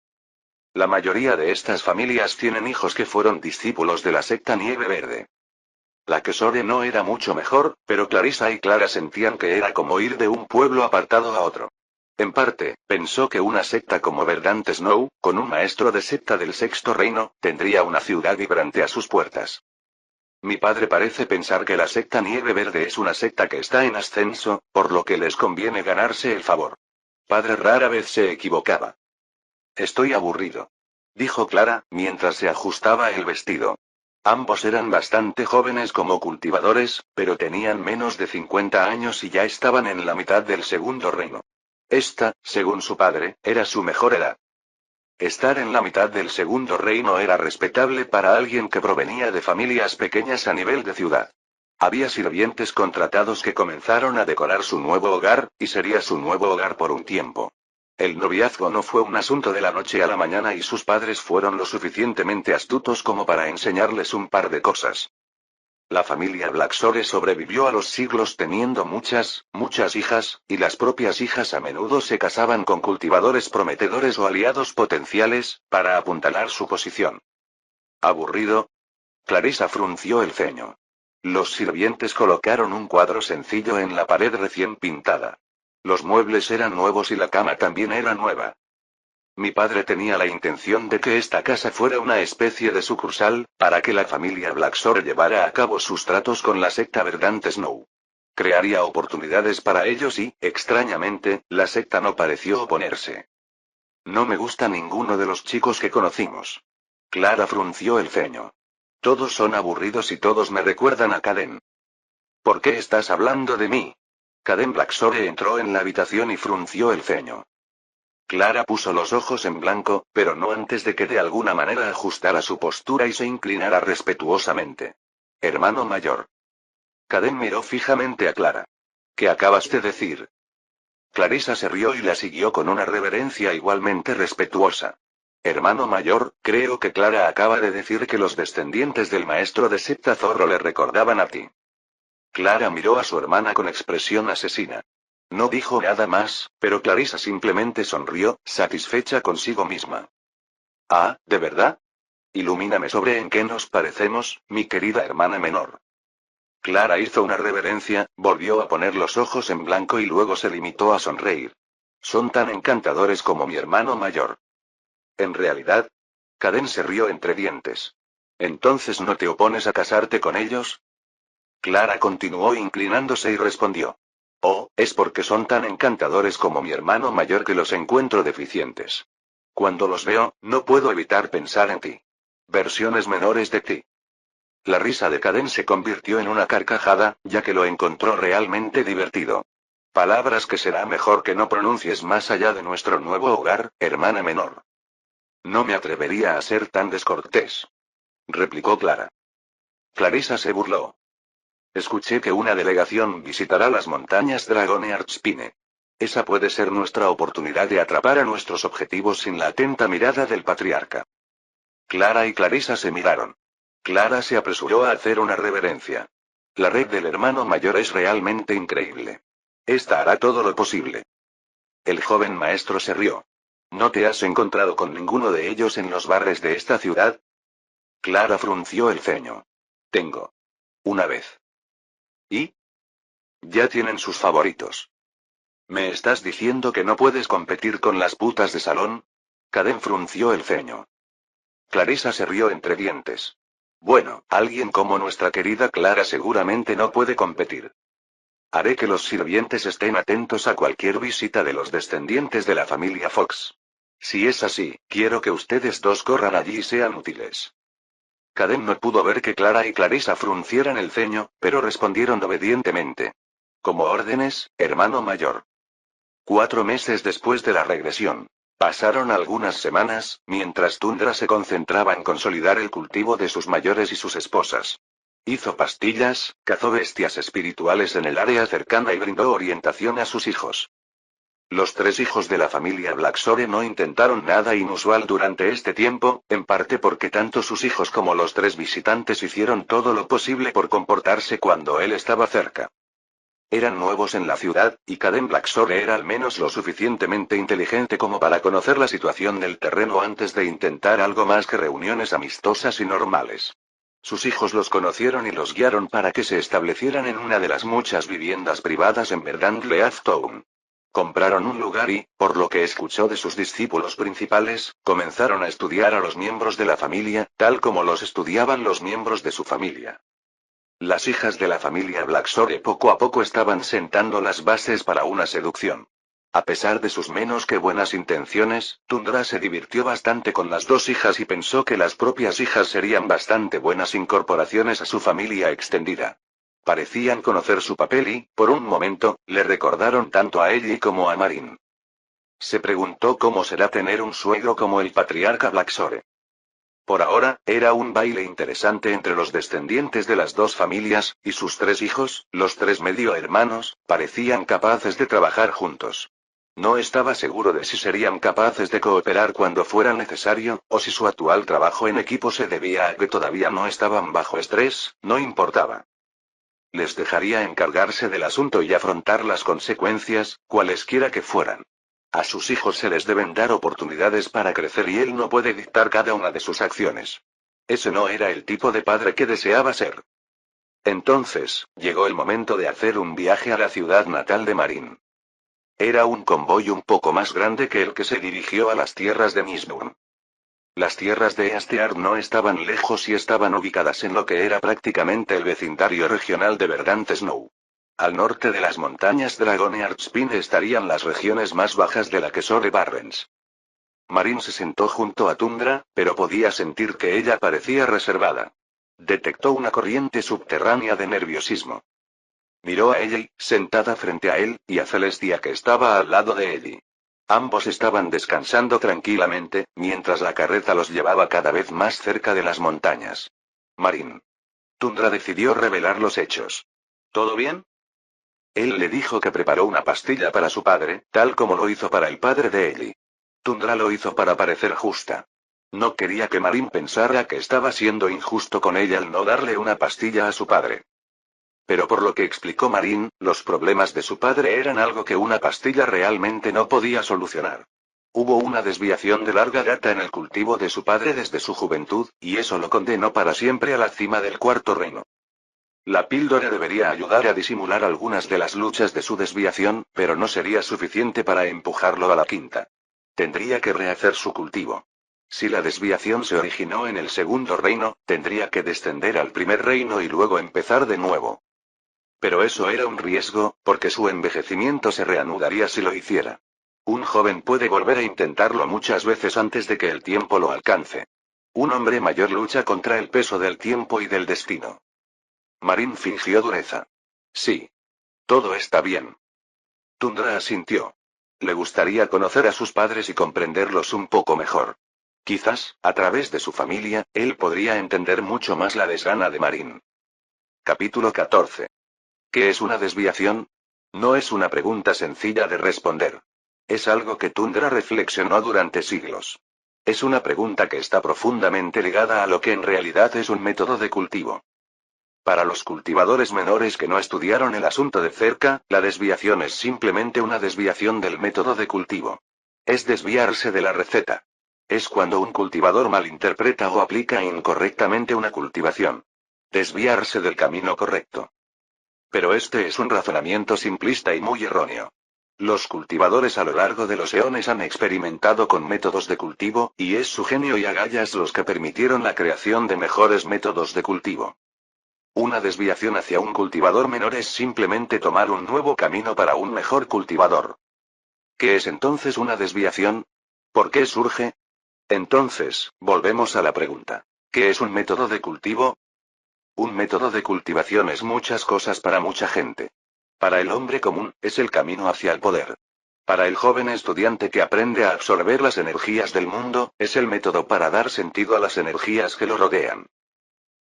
La mayoría de estas familias tienen hijos que fueron discípulos de la secta Nieve Verde. La Kesore no era mucho mejor, pero Clarissa y Clara sentían que era como ir de un pueblo apartado a otro. En parte, pensó que una secta como Verdant Snow, con un maestro de secta del Sexto Reino, tendría una ciudad vibrante a sus puertas. Mi padre parece pensar que la secta Nieve Verde es una secta que está en ascenso, por lo que les conviene ganarse el favor. Padre rara vez se equivocaba. Estoy aburrido. Dijo Clara, mientras se ajustaba el vestido. Ambos eran bastante jóvenes como cultivadores, pero tenían menos de 50 años y ya estaban en la mitad del Segundo Reino. Esta, según su padre, era su mejor edad. Estar en la mitad del Segundo Reino era respetable para alguien que provenía de familias pequeñas a nivel de ciudad. Había sirvientes contratados que comenzaron a decorar su nuevo hogar, y sería su nuevo hogar por un tiempo. El noviazgo no fue un asunto de la noche a la mañana y sus padres fueron lo suficientemente astutos como para enseñarles un par de cosas. La familia Blackshore sobrevivió a los siglos teniendo muchas hijas, y las propias hijas a menudo se casaban con cultivadores prometedores o aliados potenciales, para apuntalar su posición. ¿Aburrido? Clarissa frunció el ceño. Los sirvientes colocaron un cuadro sencillo en la pared recién pintada. Los muebles eran nuevos y la cama también era nueva. Mi padre tenía la intención de que esta casa fuera una especie de sucursal, para que la familia Blackshore llevara a cabo sus tratos con la secta Verdant Snow. Crearía oportunidades para ellos y, extrañamente, la secta no pareció oponerse. No me gusta ninguno de los chicos que conocimos. Clara frunció el ceño. Todos son aburridos y todos me recuerdan a Caden. ¿Por qué estás hablando de mí? Caden Blackshore entró en la habitación y frunció el ceño. Clara puso los ojos en blanco, pero no antes de que de alguna manera ajustara su postura y se inclinara respetuosamente. Hermano mayor. Caden miró fijamente a Clara. ¿Qué acabas de decir? Clarissa se rió y la siguió con una reverencia igualmente respetuosa. Hermano mayor, creo que Clara acaba de decir que los descendientes del maestro de secta Zorro le recordaban a ti. Clara miró a su hermana con expresión asesina. No dijo nada más, pero Clarissa simplemente sonrió, satisfecha consigo misma. Ah, ¿de verdad? Ilumíname sobre en qué nos parecemos, mi querida hermana menor. Clara hizo una reverencia, volvió a poner los ojos en blanco y luego se limitó a sonreír. Son tan encantadores como mi hermano mayor. En realidad, Caden se rió entre dientes. ¿Entonces no te opones a casarte con ellos? Clara continuó inclinándose y respondió. Oh, es porque son tan encantadores como mi hermano mayor que los encuentro deficientes. Cuando los veo, no puedo evitar pensar en ti. Versiones menores de ti. La risa de Caden se convirtió en una carcajada, ya que lo encontró realmente divertido. Palabras que será mejor que no pronuncies más allá de nuestro nuevo hogar, hermana menor. No me atrevería a ser tan descortés. Replicó Clara. Clarissa se burló. Escuché que una delegación visitará las montañas Dragone Archspine. Esa puede ser nuestra oportunidad de atrapar a nuestros objetivos sin la atenta mirada del patriarca. Clara y Clarissa se miraron. Clara se apresuró a hacer una reverencia. La red del hermano mayor es realmente increíble. Esta hará todo lo posible. El joven maestro se rió. ¿No te has encontrado con ninguno de ellos en los bares de esta ciudad? Clara frunció el ceño. Tengo. Una vez. ¿Y? Ya tienen sus favoritos. ¿Me estás diciendo que no puedes competir con las putas de salón? Caden frunció el ceño. Clarissa se rió entre dientes. Bueno, alguien como nuestra querida Clara seguramente no puede competir. Haré que los sirvientes estén atentos a cualquier visita de los descendientes de la familia Fox. Si es así, quiero que ustedes dos corran allí y sean útiles. Caden no pudo ver que Clara y Clarissa fruncieran el ceño, pero respondieron obedientemente. Como órdenes, hermano mayor. 4 meses después de la regresión. Pasaron algunas semanas, mientras Tundra se concentraba en consolidar el cultivo de sus mayores y sus esposas. Hizo pastillas, cazó bestias espirituales en el área cercana y brindó orientación a sus hijos. Los 3 hijos de la familia Blacksore no intentaron nada inusual durante este tiempo, en parte porque tanto sus hijos como los 3 visitantes hicieron todo lo posible por comportarse cuando él estaba cerca. Eran nuevos en la ciudad, y Caden Blacksore era al menos lo suficientemente inteligente como para conocer la situación del terreno antes de intentar algo más que reuniones amistosas y normales. Sus hijos los conocieron y los guiaron para que se establecieran en una de las muchas viviendas privadas en Verdant Leaf Town. Compraron un lugar y, por lo que escuchó de sus discípulos principales, comenzaron a estudiar a los miembros de la familia, tal como los estudiaban los miembros de su familia. Las hijas de la familia Blacksore poco a poco estaban sentando las bases para una seducción. A pesar de sus menos que buenas intenciones, Tundra se divirtió bastante con las 2 hijas y pensó que las propias hijas serían bastante buenas incorporaciones a su familia extendida. Parecían conocer su papel y, por un momento, le recordaron tanto a Ellie como a Marin. Se preguntó cómo será tener un suegro como el patriarca Blacksore. Por ahora, era un baile interesante entre los descendientes de las 2 familias, y sus 3 hijos, los 3 medio hermanos, parecían capaces de trabajar juntos. No estaba seguro de si serían capaces de cooperar cuando fuera necesario, o si su actual trabajo en equipo se debía a que todavía no estaban bajo estrés, no importaba. Les dejaría encargarse del asunto y afrontar las consecuencias, cualesquiera que fueran. A sus hijos se les deben dar oportunidades para crecer y él no puede dictar cada una de sus acciones. Ese no era el tipo de padre que deseaba ser. Entonces, llegó el momento de hacer un viaje a la ciudad natal de Marin. Era un convoy un poco más grande que el que se dirigió a las tierras de Mistborn. Las tierras de Eastear no estaban lejos y estaban ubicadas en lo que era prácticamente el vecindario regional de Verdant Snow. Al norte de las montañas Dragon y Archspin estarían las regiones más bajas de la Kesore Barrens. Marin se sentó junto a Tundra, pero podía sentir que ella parecía reservada. Detectó una corriente subterránea de nerviosismo. Miró a Ellie, sentada frente a él, y a Celestia que estaba al lado de Ellie. Ambos estaban descansando tranquilamente, mientras la carreta los llevaba cada vez más cerca de las montañas. Marin. Tundra decidió revelar los hechos. ¿Todo bien? Él le dijo que preparó una pastilla para su padre, tal como lo hizo para el padre de Ellie. Tundra lo hizo para parecer justa. No quería que Marin pensara que estaba siendo injusto con ella al no darle una pastilla a su padre. Pero por lo que explicó Marin, los problemas de su padre eran algo que una pastilla realmente no podía solucionar. Hubo una desviación de larga data en el cultivo de su padre desde su juventud, y eso lo condenó para siempre a la cima del Cuarto Reino. La píldora debería ayudar a disimular algunas de las luchas de su desviación, pero no sería suficiente para empujarlo a la quinta. Tendría que rehacer su cultivo. Si la desviación se originó en el Segundo Reino, tendría que descender al Primer Reino y luego empezar de nuevo. Pero eso era un riesgo, porque su envejecimiento se reanudaría si lo hiciera. Un joven puede volver a intentarlo muchas veces antes de que el tiempo lo alcance. Un hombre mayor lucha contra el peso del tiempo y del destino. Marin fingió dureza. Sí. Todo está bien. Tundra asintió. Le gustaría conocer a sus padres y comprenderlos un poco mejor. Quizás, a través de su familia, él podría entender mucho más la desgana de Marin. Capítulo 14. ¿Qué es una desviación? No es una pregunta sencilla de responder. Es algo que Tundra reflexionó durante siglos. Es una pregunta que está profundamente ligada a lo que en realidad es un método de cultivo. Para los cultivadores menores que no estudiaron el asunto de cerca, la desviación es simplemente una desviación del método de cultivo. Es desviarse de la receta. Es cuando un cultivador malinterpreta o aplica incorrectamente una cultivación. Desviarse del camino correcto. Pero este es un razonamiento simplista y muy erróneo. Los cultivadores a lo largo de los eones han experimentado con métodos de cultivo, y es su genio y agallas los que permitieron la creación de mejores métodos de cultivo. Una desviación hacia un cultivador menor es simplemente tomar un nuevo camino para un mejor cultivador. ¿Qué es entonces una desviación? ¿Por qué surge? Entonces, volvemos a la pregunta. ¿Qué es un método de cultivo? Un método de cultivación es muchas cosas para mucha gente. Para el hombre común, es el camino hacia el poder. Para el joven estudiante que aprende a absorber las energías del mundo, es el método para dar sentido a las energías que lo rodean.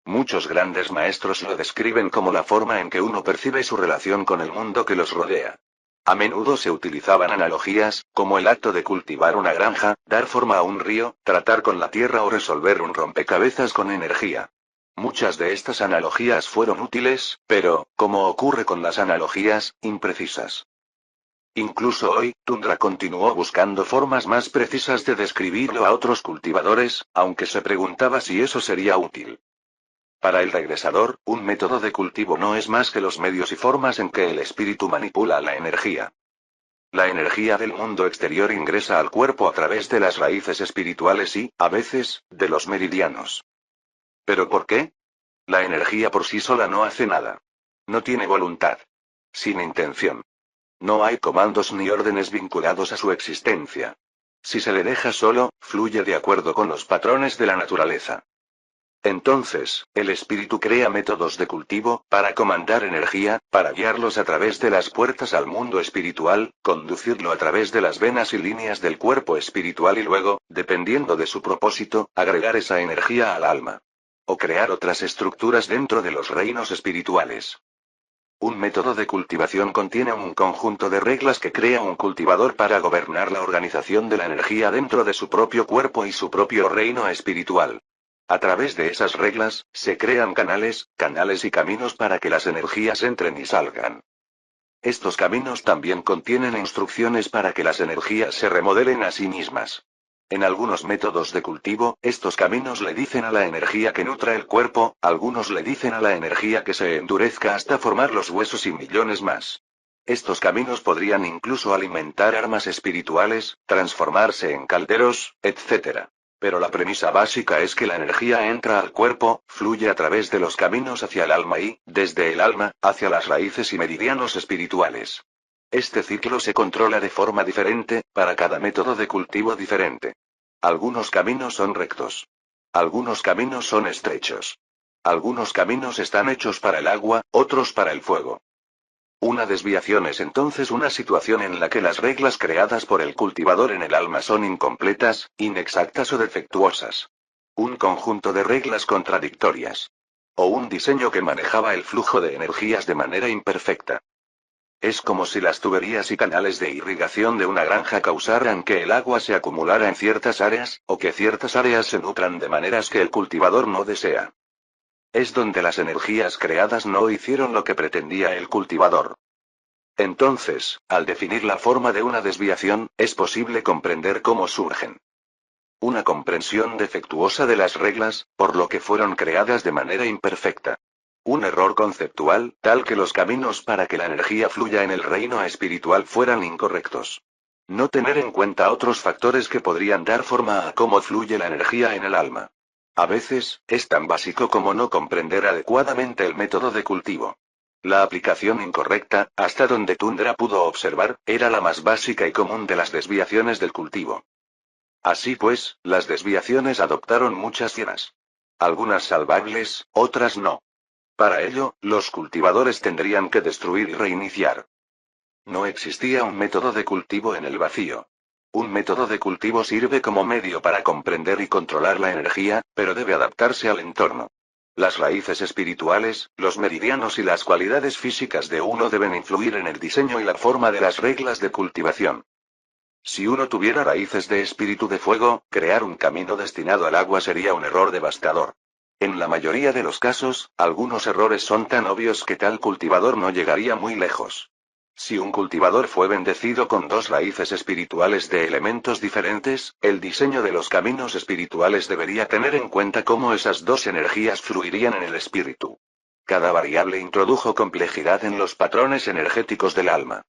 Muchos grandes maestros lo describen como la forma en que uno percibe su relación con el mundo que los rodea. A menudo se utilizaban analogías, como el acto de cultivar una granja, dar forma a un río, tratar con la tierra o resolver un rompecabezas con energía. Muchas de estas analogías fueron útiles, pero, como ocurre con las analogías, imprecisas. Incluso hoy, Tundra continuó buscando formas más precisas de describirlo a otros cultivadores, aunque se preguntaba si eso sería útil. Para el regresador, un método de cultivo no es más que los medios y formas en que el espíritu manipula la energía. La energía del mundo exterior ingresa al cuerpo a través de las raíces espirituales y, a veces, de los meridianos. ¿Pero por qué? La energía por sí sola no hace nada. No tiene voluntad. Sin intención. No hay comandos ni órdenes vinculados a su existencia. Si se le deja solo, fluye de acuerdo con los patrones de la naturaleza. Entonces, el espíritu crea métodos de cultivo, para comandar energía, para guiarlos a través de las puertas al mundo espiritual, conducirlo a través de las venas y líneas del cuerpo espiritual y luego, dependiendo de su propósito, agregar esa energía al alma. O crear otras estructuras dentro de los reinos espirituales. Un método de cultivación contiene un conjunto de reglas que crea un cultivador para gobernar la organización de la energía dentro de su propio cuerpo y su propio reino espiritual. A través de esas reglas, se crean canales y caminos para que las energías entren y salgan. Estos caminos también contienen instrucciones para que las energías se remodelen a sí mismas. En algunos métodos de cultivo, estos caminos le dicen a la energía que nutra el cuerpo, algunos le dicen a la energía que se endurezca hasta formar los huesos y millones más. Estos caminos podrían incluso alimentar armas espirituales, transformarse en calderos, etc. Pero la premisa básica es que la energía entra al cuerpo, fluye a través de los caminos hacia el alma y, desde el alma, hacia las raíces y meridianos espirituales. Este ciclo se controla de forma diferente, para cada método de cultivo diferente. Algunos caminos son rectos. Algunos caminos son estrechos. Algunos caminos están hechos para el agua, otros para el fuego. Una desviación es entonces una situación en la que las reglas creadas por el cultivador en el alma son incompletas, inexactas o defectuosas. Un conjunto de reglas contradictorias. O un diseño que manejaba el flujo de energías de manera imperfecta. Es como si las tuberías y canales de irrigación de una granja causaran que el agua se acumulara en ciertas áreas, o que ciertas áreas se nutran de maneras que el cultivador no desea. Es donde las energías creadas no hicieron lo que pretendía el cultivador. Entonces, al definir la forma de una desviación, es posible comprender cómo surgen. Una comprensión defectuosa de las reglas, por lo que fueron creadas de manera imperfecta. Un error conceptual, tal que los caminos para que la energía fluya en el reino espiritual fueran incorrectos. No tener en cuenta otros factores que podrían dar forma a cómo fluye la energía en el alma. A veces, es tan básico como no comprender adecuadamente el método de cultivo. La aplicación incorrecta, hasta donde Tundra pudo observar, era la más básica y común de las desviaciones del cultivo. Así pues, las desviaciones adoptaron muchas formas. Algunas salvables, otras no. Para ello, los cultivadores tendrían que destruir y reiniciar. No existía un método de cultivo en el vacío. Un método de cultivo sirve como medio para comprender y controlar la energía, pero debe adaptarse al entorno. Las raíces espirituales, los meridianos y las cualidades físicas de uno deben influir en el diseño y la forma de las reglas de cultivación. Si uno tuviera raíces de espíritu de fuego, crear un camino destinado al agua sería un error devastador. En la mayoría de los casos, algunos errores son tan obvios que tal cultivador no llegaría muy lejos. Si un cultivador fue bendecido con dos raíces espirituales de elementos diferentes, el diseño de los caminos espirituales debería tener en cuenta cómo esas dos energías fluirían en el espíritu. Cada variable introdujo complejidad en los patrones energéticos del alma.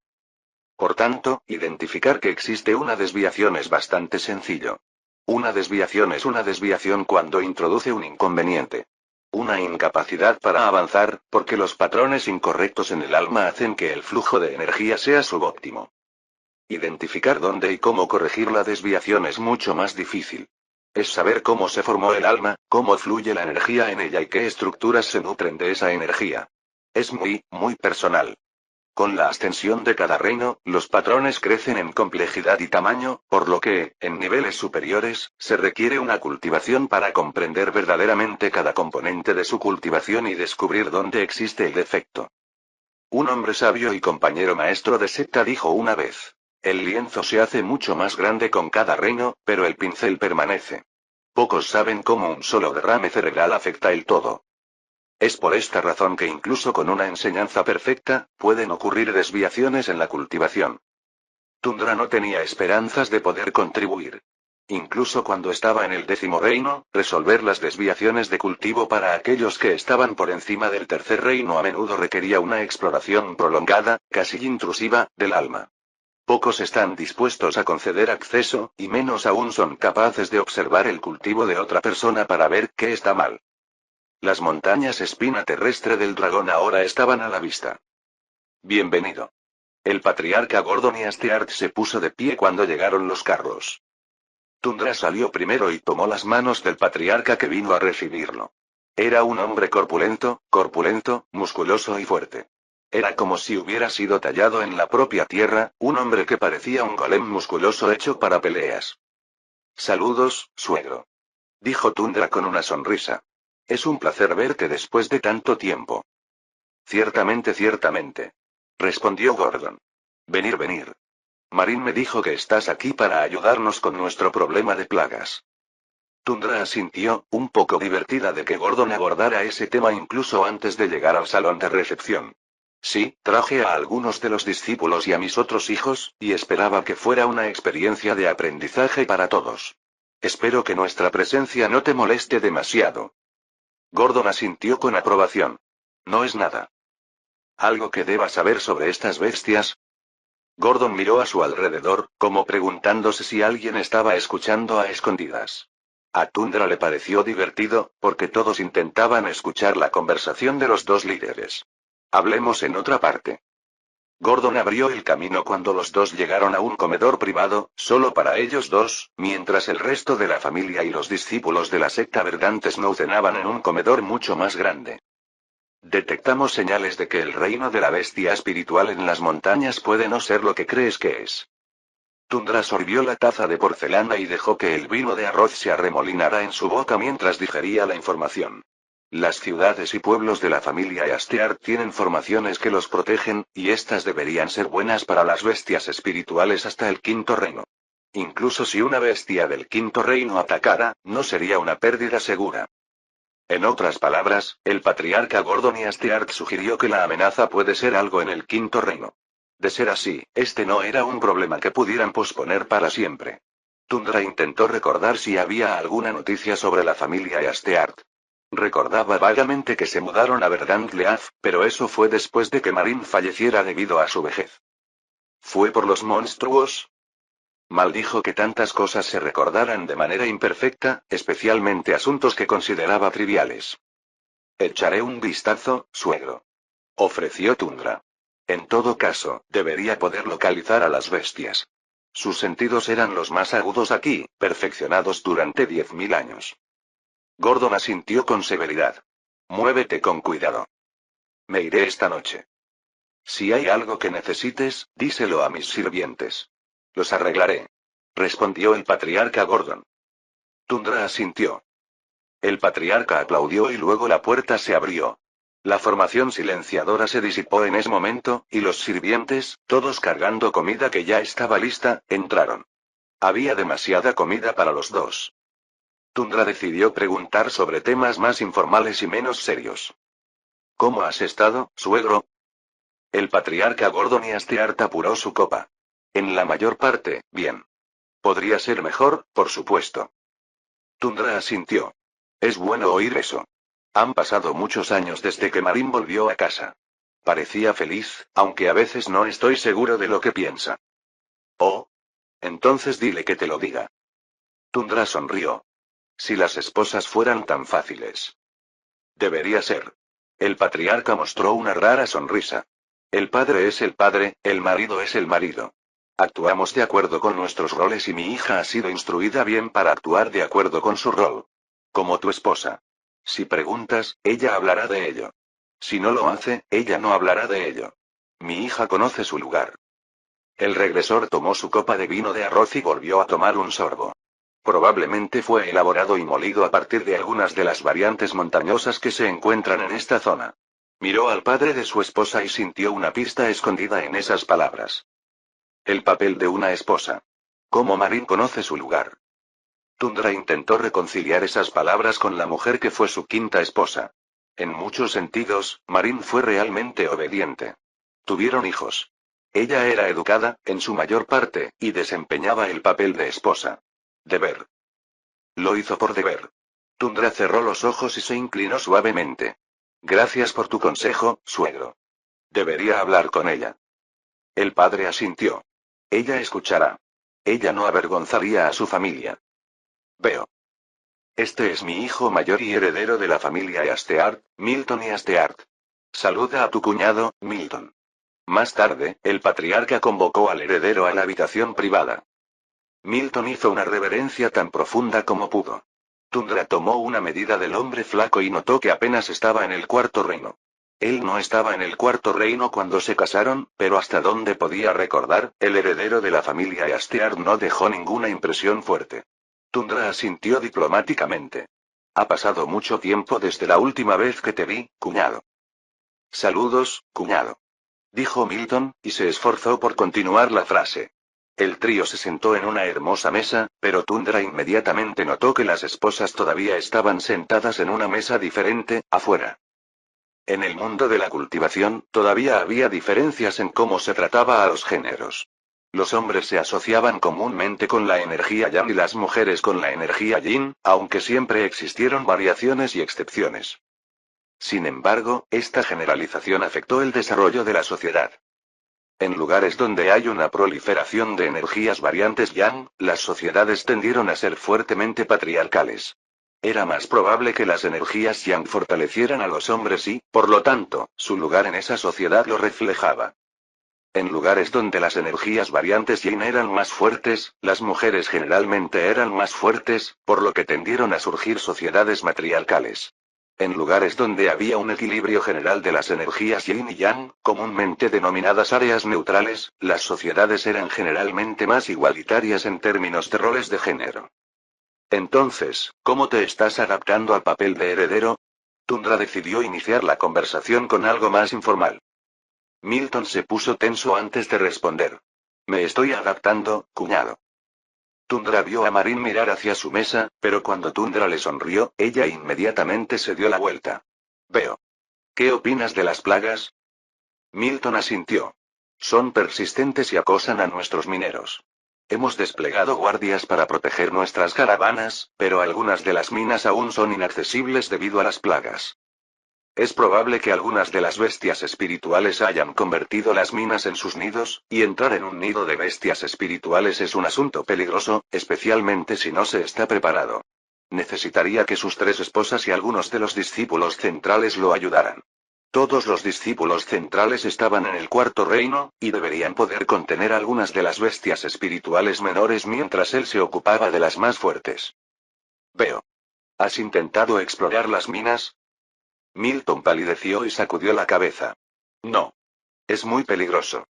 Por tanto, identificar que existe una desviación es bastante sencillo. Una desviación es una desviación cuando introduce un inconveniente. Una incapacidad para avanzar, porque los patrones incorrectos en el alma hacen que el flujo de energía sea subóptimo. Identificar dónde y cómo corregir la desviación es mucho más difícil. Es saber cómo se formó el alma, cómo fluye la energía en ella y qué estructuras se nutren de esa energía. Es muy, muy personal. Con la ascensión de cada reino, los patrones crecen en complejidad y tamaño, por lo que, en niveles superiores, se requiere una cultivación para comprender verdaderamente cada componente de su cultivación y descubrir dónde existe el defecto. Un hombre sabio y compañero maestro de secta dijo una vez: el lienzo se hace mucho más grande con cada reino, pero el pincel permanece. Pocos saben cómo un solo derrame cerebral afecta el todo. Es por esta razón que incluso con una enseñanza perfecta, pueden ocurrir desviaciones en la cultivación. Tundra no tenía esperanzas de poder contribuir. Incluso cuando estaba en el 10º reino, resolver las desviaciones de cultivo para aquellos que estaban por encima del 3er reino a menudo requería una exploración prolongada, casi intrusiva, del alma. Pocos están dispuestos a conceder acceso, y menos aún son capaces de observar el cultivo de otra persona para ver qué está mal. Las montañas espina terrestre del dragón ahora estaban a la vista. Bienvenido. El patriarca Gordon y Asteart se puso de pie cuando llegaron los carros. Tundra salió primero y tomó las manos del patriarca que vino a recibirlo. Era un hombre corpulento, musculoso y fuerte. Era como si hubiera sido tallado en la propia tierra, un hombre que parecía un golem musculoso hecho para peleas. Saludos, suegro. Dijo Tundra con una sonrisa. Es un placer verte después de tanto tiempo. Ciertamente, ciertamente. Respondió Gordon. Venir. Marín me dijo que estás aquí para ayudarnos con nuestro problema de plagas. Tundra asintió, un poco divertida de que Gordon abordara ese tema incluso antes de llegar al salón de recepción. Sí, traje a algunos de los discípulos y a mis otros hijos, y esperaba que fuera una experiencia de aprendizaje para todos. Espero que nuestra presencia no te moleste demasiado. Gordon asintió con aprobación. No es nada. ¿Algo que deba saber sobre estas bestias? Gordon miró a su alrededor, como preguntándose si alguien estaba escuchando a escondidas. A Tundra le pareció divertido, porque todos intentaban escuchar la conversación de los dos líderes. Hablemos en otra parte. Gordon abrió el camino cuando los dos llegaron a un comedor privado, solo para ellos dos, mientras el resto de la familia y los discípulos de la secta Verdant Snow cenaban en un comedor mucho más grande. Detectamos señales de que el reino de la bestia espiritual en las montañas puede no ser lo que crees que es. Tundra sorbió la taza de porcelana y dejó que el vino de arroz se arremolinara en su boca mientras digería la información. Las ciudades y pueblos de la familia Asteart tienen formaciones que los protegen, y estas deberían ser buenas para las bestias espirituales hasta el 5.º reino. Incluso si una bestia del 5.º reino atacara, no sería una pérdida segura. En otras palabras, el patriarca Gordon y Asteart sugirió que la amenaza puede ser algo en el 5.º reino. De ser así, este no era un problema que pudieran posponer para siempre. Tundra intentó recordar si había alguna noticia sobre la familia Asteart. Recordaba vagamente que se mudaron a Verdant Leaf, pero eso fue después de que Marín falleciera debido a su vejez. ¿Fue por los monstruos? Maldijo que tantas cosas se recordaran de manera imperfecta, especialmente asuntos que consideraba triviales. Echaré un vistazo, suegro. Ofreció Tundra. En todo caso, debería poder localizar a las bestias. Sus sentidos eran los más agudos aquí, perfeccionados durante 10.000 años. Gordon asintió con severidad. Muévete con cuidado. Me iré esta noche. Si hay algo que necesites, díselo a mis sirvientes. Los arreglaré. Respondió el patriarca Gordon. Tundra asintió. El patriarca aplaudió y luego la puerta se abrió. La formación silenciadora se disipó en ese momento, y los sirvientes, todos cargando comida que ya estaba lista, entraron. Había demasiada comida para los dos. Tundra decidió preguntar sobre temas más informales y menos serios. ¿Cómo has estado, suegro? El patriarca Gordon y Asteart apuró su copa. En la mayor parte, bien. Podría ser mejor, por supuesto. Tundra asintió. Es bueno oír eso. Han pasado muchos años desde que Marín volvió a casa. Parecía feliz, aunque a veces no estoy seguro de lo que piensa. Oh. Entonces dile que te lo diga. Tundra sonrió. Si las esposas fueran tan fáciles. Debería ser. El patriarca mostró una rara sonrisa. El padre es el padre, el marido es el marido. Actuamos de acuerdo con nuestros roles y mi hija ha sido instruida bien para actuar de acuerdo con su rol. Como tu esposa. Si preguntas, ella hablará de ello. Si no lo hace, ella no hablará de ello. Mi hija conoce su lugar. El regresor tomó su copa de vino de arroz y volvió a tomar un sorbo. Probablemente fue elaborado y molido a partir de algunas de las variantes montañosas que se encuentran en esta zona. Miró al padre de su esposa y sintió una pista escondida en esas palabras. El papel de una esposa. ¿Cómo Marín conoce su lugar? Tundra intentó reconciliar esas palabras con la mujer que fue su quinta esposa. En muchos sentidos, Marín fue realmente obediente. Tuvieron hijos. Ella era educada, en su mayor parte, y desempeñaba el papel de esposa. Deber. Lo hizo por deber. Tundra cerró los ojos y se inclinó suavemente. Gracias por tu consejo, suegro. Debería hablar con ella. El padre asintió. Ella escuchará. Ella no avergonzaría a su familia. Veo. Este es mi hijo mayor y heredero de la familia Asteart, Milton y Asteart. Saluda a tu cuñado, Milton. Más tarde, el patriarca convocó al heredero a la habitación privada. Milton hizo una reverencia tan profunda como pudo. Tundra tomó una medida del hombre flaco y notó que apenas estaba en el cuarto reino. Él no estaba en el cuarto reino cuando se casaron, pero hasta donde podía recordar, el heredero de la familia Asteart no dejó ninguna impresión fuerte. Tundra asintió diplomáticamente. Ha pasado mucho tiempo desde la última vez que te vi, cuñado. Saludos, cuñado. Dijo Milton, y se esforzó por continuar la frase. El trío se sentó en una hermosa mesa, pero Tundra inmediatamente notó que las esposas todavía estaban sentadas en una mesa diferente, afuera. En el mundo de la cultivación, todavía había diferencias en cómo se trataba a los géneros. Los hombres se asociaban comúnmente con la energía yang y las mujeres con la energía yin, aunque siempre existieron variaciones y excepciones. Sin embargo, esta generalización afectó el desarrollo de la sociedad. En lugares donde hay una proliferación de energías variantes yang, las sociedades tendieron a ser fuertemente patriarcales. Era más probable que las energías yang fortalecieran a los hombres y, por lo tanto, su lugar en esa sociedad lo reflejaba. En lugares donde las energías variantes yin eran más fuertes, las mujeres generalmente eran más fuertes, por lo que tendieron a surgir sociedades matriarcales. En lugares donde había un equilibrio general de las energías yin y yang, comúnmente denominadas áreas neutrales, las sociedades eran generalmente más igualitarias en términos de roles de género. Entonces, ¿cómo te estás adaptando al papel de heredero? Tundra decidió iniciar la conversación con algo más informal. Milton se puso tenso antes de responder. Me estoy adaptando, cuñado. Tundra vio a Marín mirar hacia su mesa, pero cuando Tundra le sonrió, ella inmediatamente se dio la vuelta. Veo. ¿Qué opinas de las plagas? Milton asintió. Son persistentes y acosan a nuestros mineros. Hemos desplegado guardias para proteger nuestras caravanas, pero algunas de las minas aún son inaccesibles debido a las plagas. Es probable que algunas de las bestias espirituales hayan convertido las minas en sus nidos, y entrar en un nido de bestias espirituales es un asunto peligroso, especialmente si no se está preparado. Necesitaría que sus 3 esposas y algunos de los discípulos centrales lo ayudaran. Todos los discípulos centrales estaban en el cuarto reino, y deberían poder contener algunas de las bestias espirituales menores mientras él se ocupaba de las más fuertes. Veo. ¿Has intentado explorar las minas? Milton palideció y sacudió la cabeza. No. Es muy peligroso.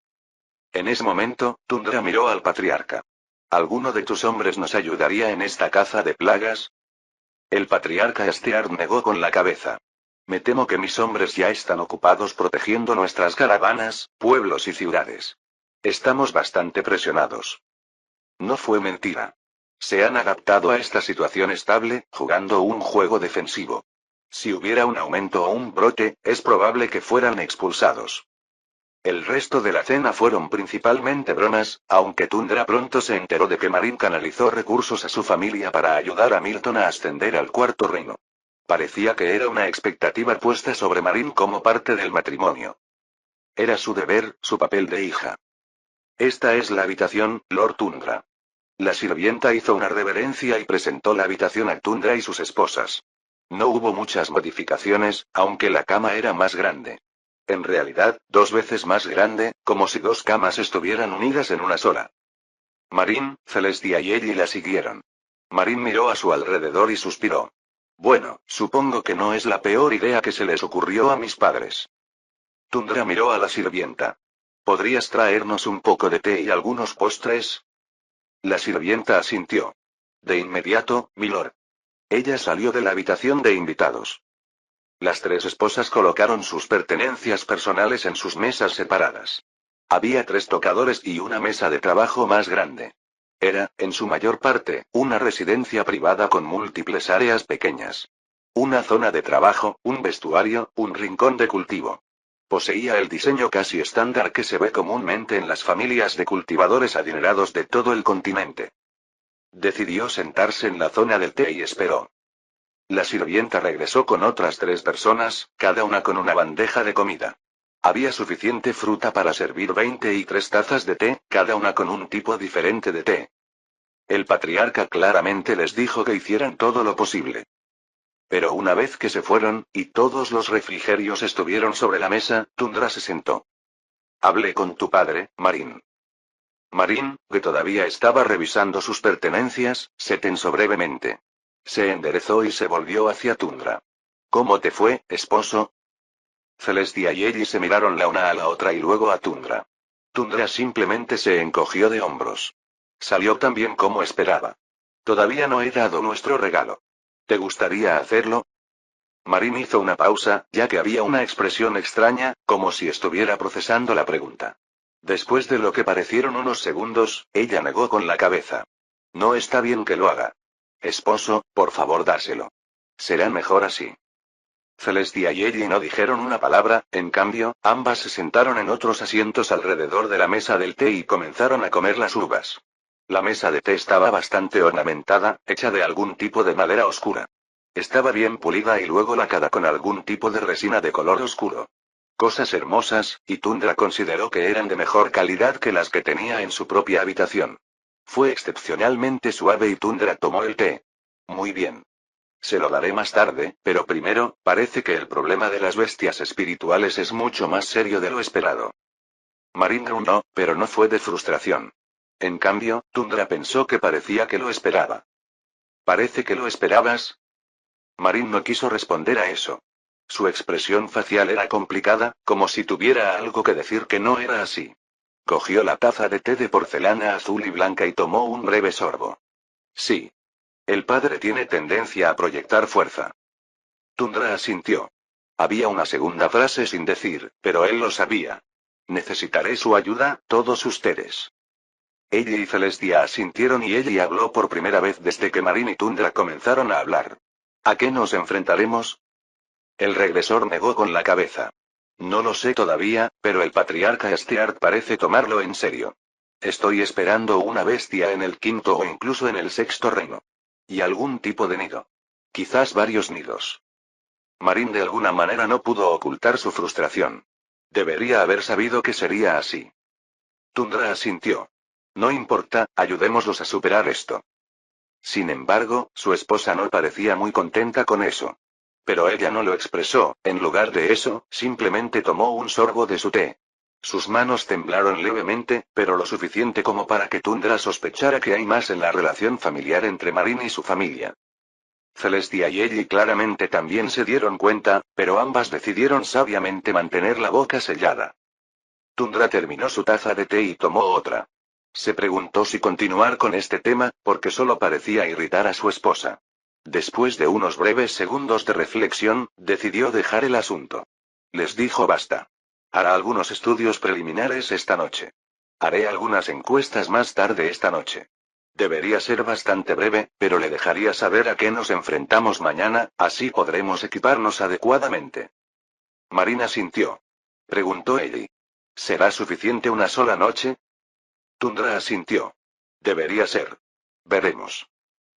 En ese momento, Tundra miró al patriarca. ¿Alguno de tus hombres nos ayudaría en esta caza de plagas? El patriarca Asteart negó con la cabeza. Me temo que mis hombres ya están ocupados protegiendo nuestras caravanas, pueblos y ciudades. Estamos bastante presionados. No fue mentira. Se han adaptado a esta situación estable, jugando un juego defensivo. Si hubiera un aumento o un brote, es probable que fueran expulsados. El resto de la cena fueron principalmente bromas, aunque Tundra pronto se enteró de que Marin canalizó recursos a su familia para ayudar a Milton a ascender al cuarto reino. Parecía que era una expectativa puesta sobre Marin como parte del matrimonio. Era su deber, su papel de hija. Esta es la habitación, Lord Tundra. La sirvienta hizo una reverencia y presentó la habitación a Tundra y sus esposas. No hubo muchas modificaciones, aunque la cama era más grande. En realidad, 2 veces más grande, como si 2 camas estuvieran unidas en una sola. Marin, Celestia y Ellie la siguieron. Marin miró a su alrededor y suspiró. Bueno, supongo que no es la peor idea que se les ocurrió a mis padres. Tundra miró a la sirvienta. ¿Podrías traernos un poco de té y algunos postres? La sirvienta asintió. De inmediato, milord. Ella salió de la habitación de invitados. Las 3 esposas colocaron sus pertenencias personales en sus mesas separadas. Había 3 tocadores y una mesa de trabajo más grande. Era, en su mayor parte, una residencia privada con múltiples áreas pequeñas. Una zona de trabajo, un vestuario, un rincón de cultivo. Poseía el diseño casi estándar que se ve comúnmente en las familias de cultivadores adinerados de todo el continente. Decidió sentarse en la zona del té y esperó. La sirvienta regresó con otras 3 personas, cada una con una bandeja de comida. Había suficiente fruta para servir 23 tazas de té, cada una con un tipo diferente de té. El patriarca claramente les dijo que hicieran todo lo posible. Pero una vez que se fueron, y todos los refrigerios estuvieron sobre la mesa, Tundra se sentó. Hablé con tu padre, Marin. Marin, que todavía estaba revisando sus pertenencias, se tensó brevemente. Se enderezó y se volvió hacia Tundra. ¿Cómo te fue, esposo? Celestia y Ellie se miraron la una a la otra y luego a Tundra. Tundra simplemente se encogió de hombros. Salió tan bien como esperaba. Todavía no he dado nuestro regalo. ¿Te gustaría hacerlo? Marin hizo una pausa, ya que había una expresión extraña, como si estuviera procesando la pregunta. Después de lo que parecieron unos segundos, ella negó con la cabeza. No está bien que lo haga. Esposo, por favor dáselo. Será mejor así. Celestia y Ellie no dijeron una palabra, en cambio, ambas se sentaron en otros asientos alrededor de la mesa del té y comenzaron a comer las uvas. La mesa de té estaba bastante ornamentada, hecha de algún tipo de madera oscura. Estaba bien pulida y luego lacada con algún tipo de resina de color oscuro. Cosas hermosas, y Tundra consideró que eran de mejor calidad que las que tenía en su propia habitación. Fue excepcionalmente suave y Tundra tomó el té. Muy bien. Se lo daré más tarde, pero primero, parece que el problema de las bestias espirituales es mucho más serio de lo esperado. Marin gruñó, pero no fue de frustración. En cambio, Tundra pensó que parecía que lo esperaba. ¿Parece que lo esperabas? Marin no quiso responder a eso. Su expresión facial era complicada, como si tuviera algo que decir que no era así. Cogió la taza de té de porcelana azul y blanca y tomó un breve sorbo. Sí. El padre tiene tendencia a proyectar fuerza. Tundra asintió. Había una segunda frase sin decir, pero él lo sabía. Necesitaré su ayuda, todos ustedes. Ella y Celestia asintieron y ella habló por primera vez desde que Marin y Tundra comenzaron a hablar. ¿A qué nos enfrentaremos? El regresor negó con la cabeza. No lo sé todavía, pero el patriarca Steart parece tomarlo en serio. Estoy esperando una bestia en el 5.º o incluso en el 6.º reino. Y algún tipo de nido. Quizás varios nidos. Marin de alguna manera no pudo ocultar su frustración. Debería haber sabido que sería así. Tundra asintió. No importa, ayudémoslos a superar esto. Sin embargo, su esposa no parecía muy contenta con eso. Pero ella no lo expresó, en lugar de eso, simplemente tomó un sorbo de su té. Sus manos temblaron levemente, pero lo suficiente como para que Tundra sospechara que hay más en la relación familiar entre Marin y su familia. Celestia y Ellie claramente también se dieron cuenta, pero ambas decidieron sabiamente mantener la boca sellada. Tundra terminó su taza de té y tomó otra. Se preguntó si continuar con este tema, porque solo parecía irritar a su esposa. Después de unos breves segundos de reflexión, decidió dejar el asunto. Les dijo basta. Hará algunos estudios preliminares esta noche. Haré algunas encuestas más tarde esta noche. Debería ser bastante breve, pero le dejaría saber a qué nos enfrentamos mañana, así podremos equiparnos adecuadamente. Marina sintió. Preguntó Ellie. ¿Será suficiente una sola noche? Tundra asintió. Debería ser. Veremos.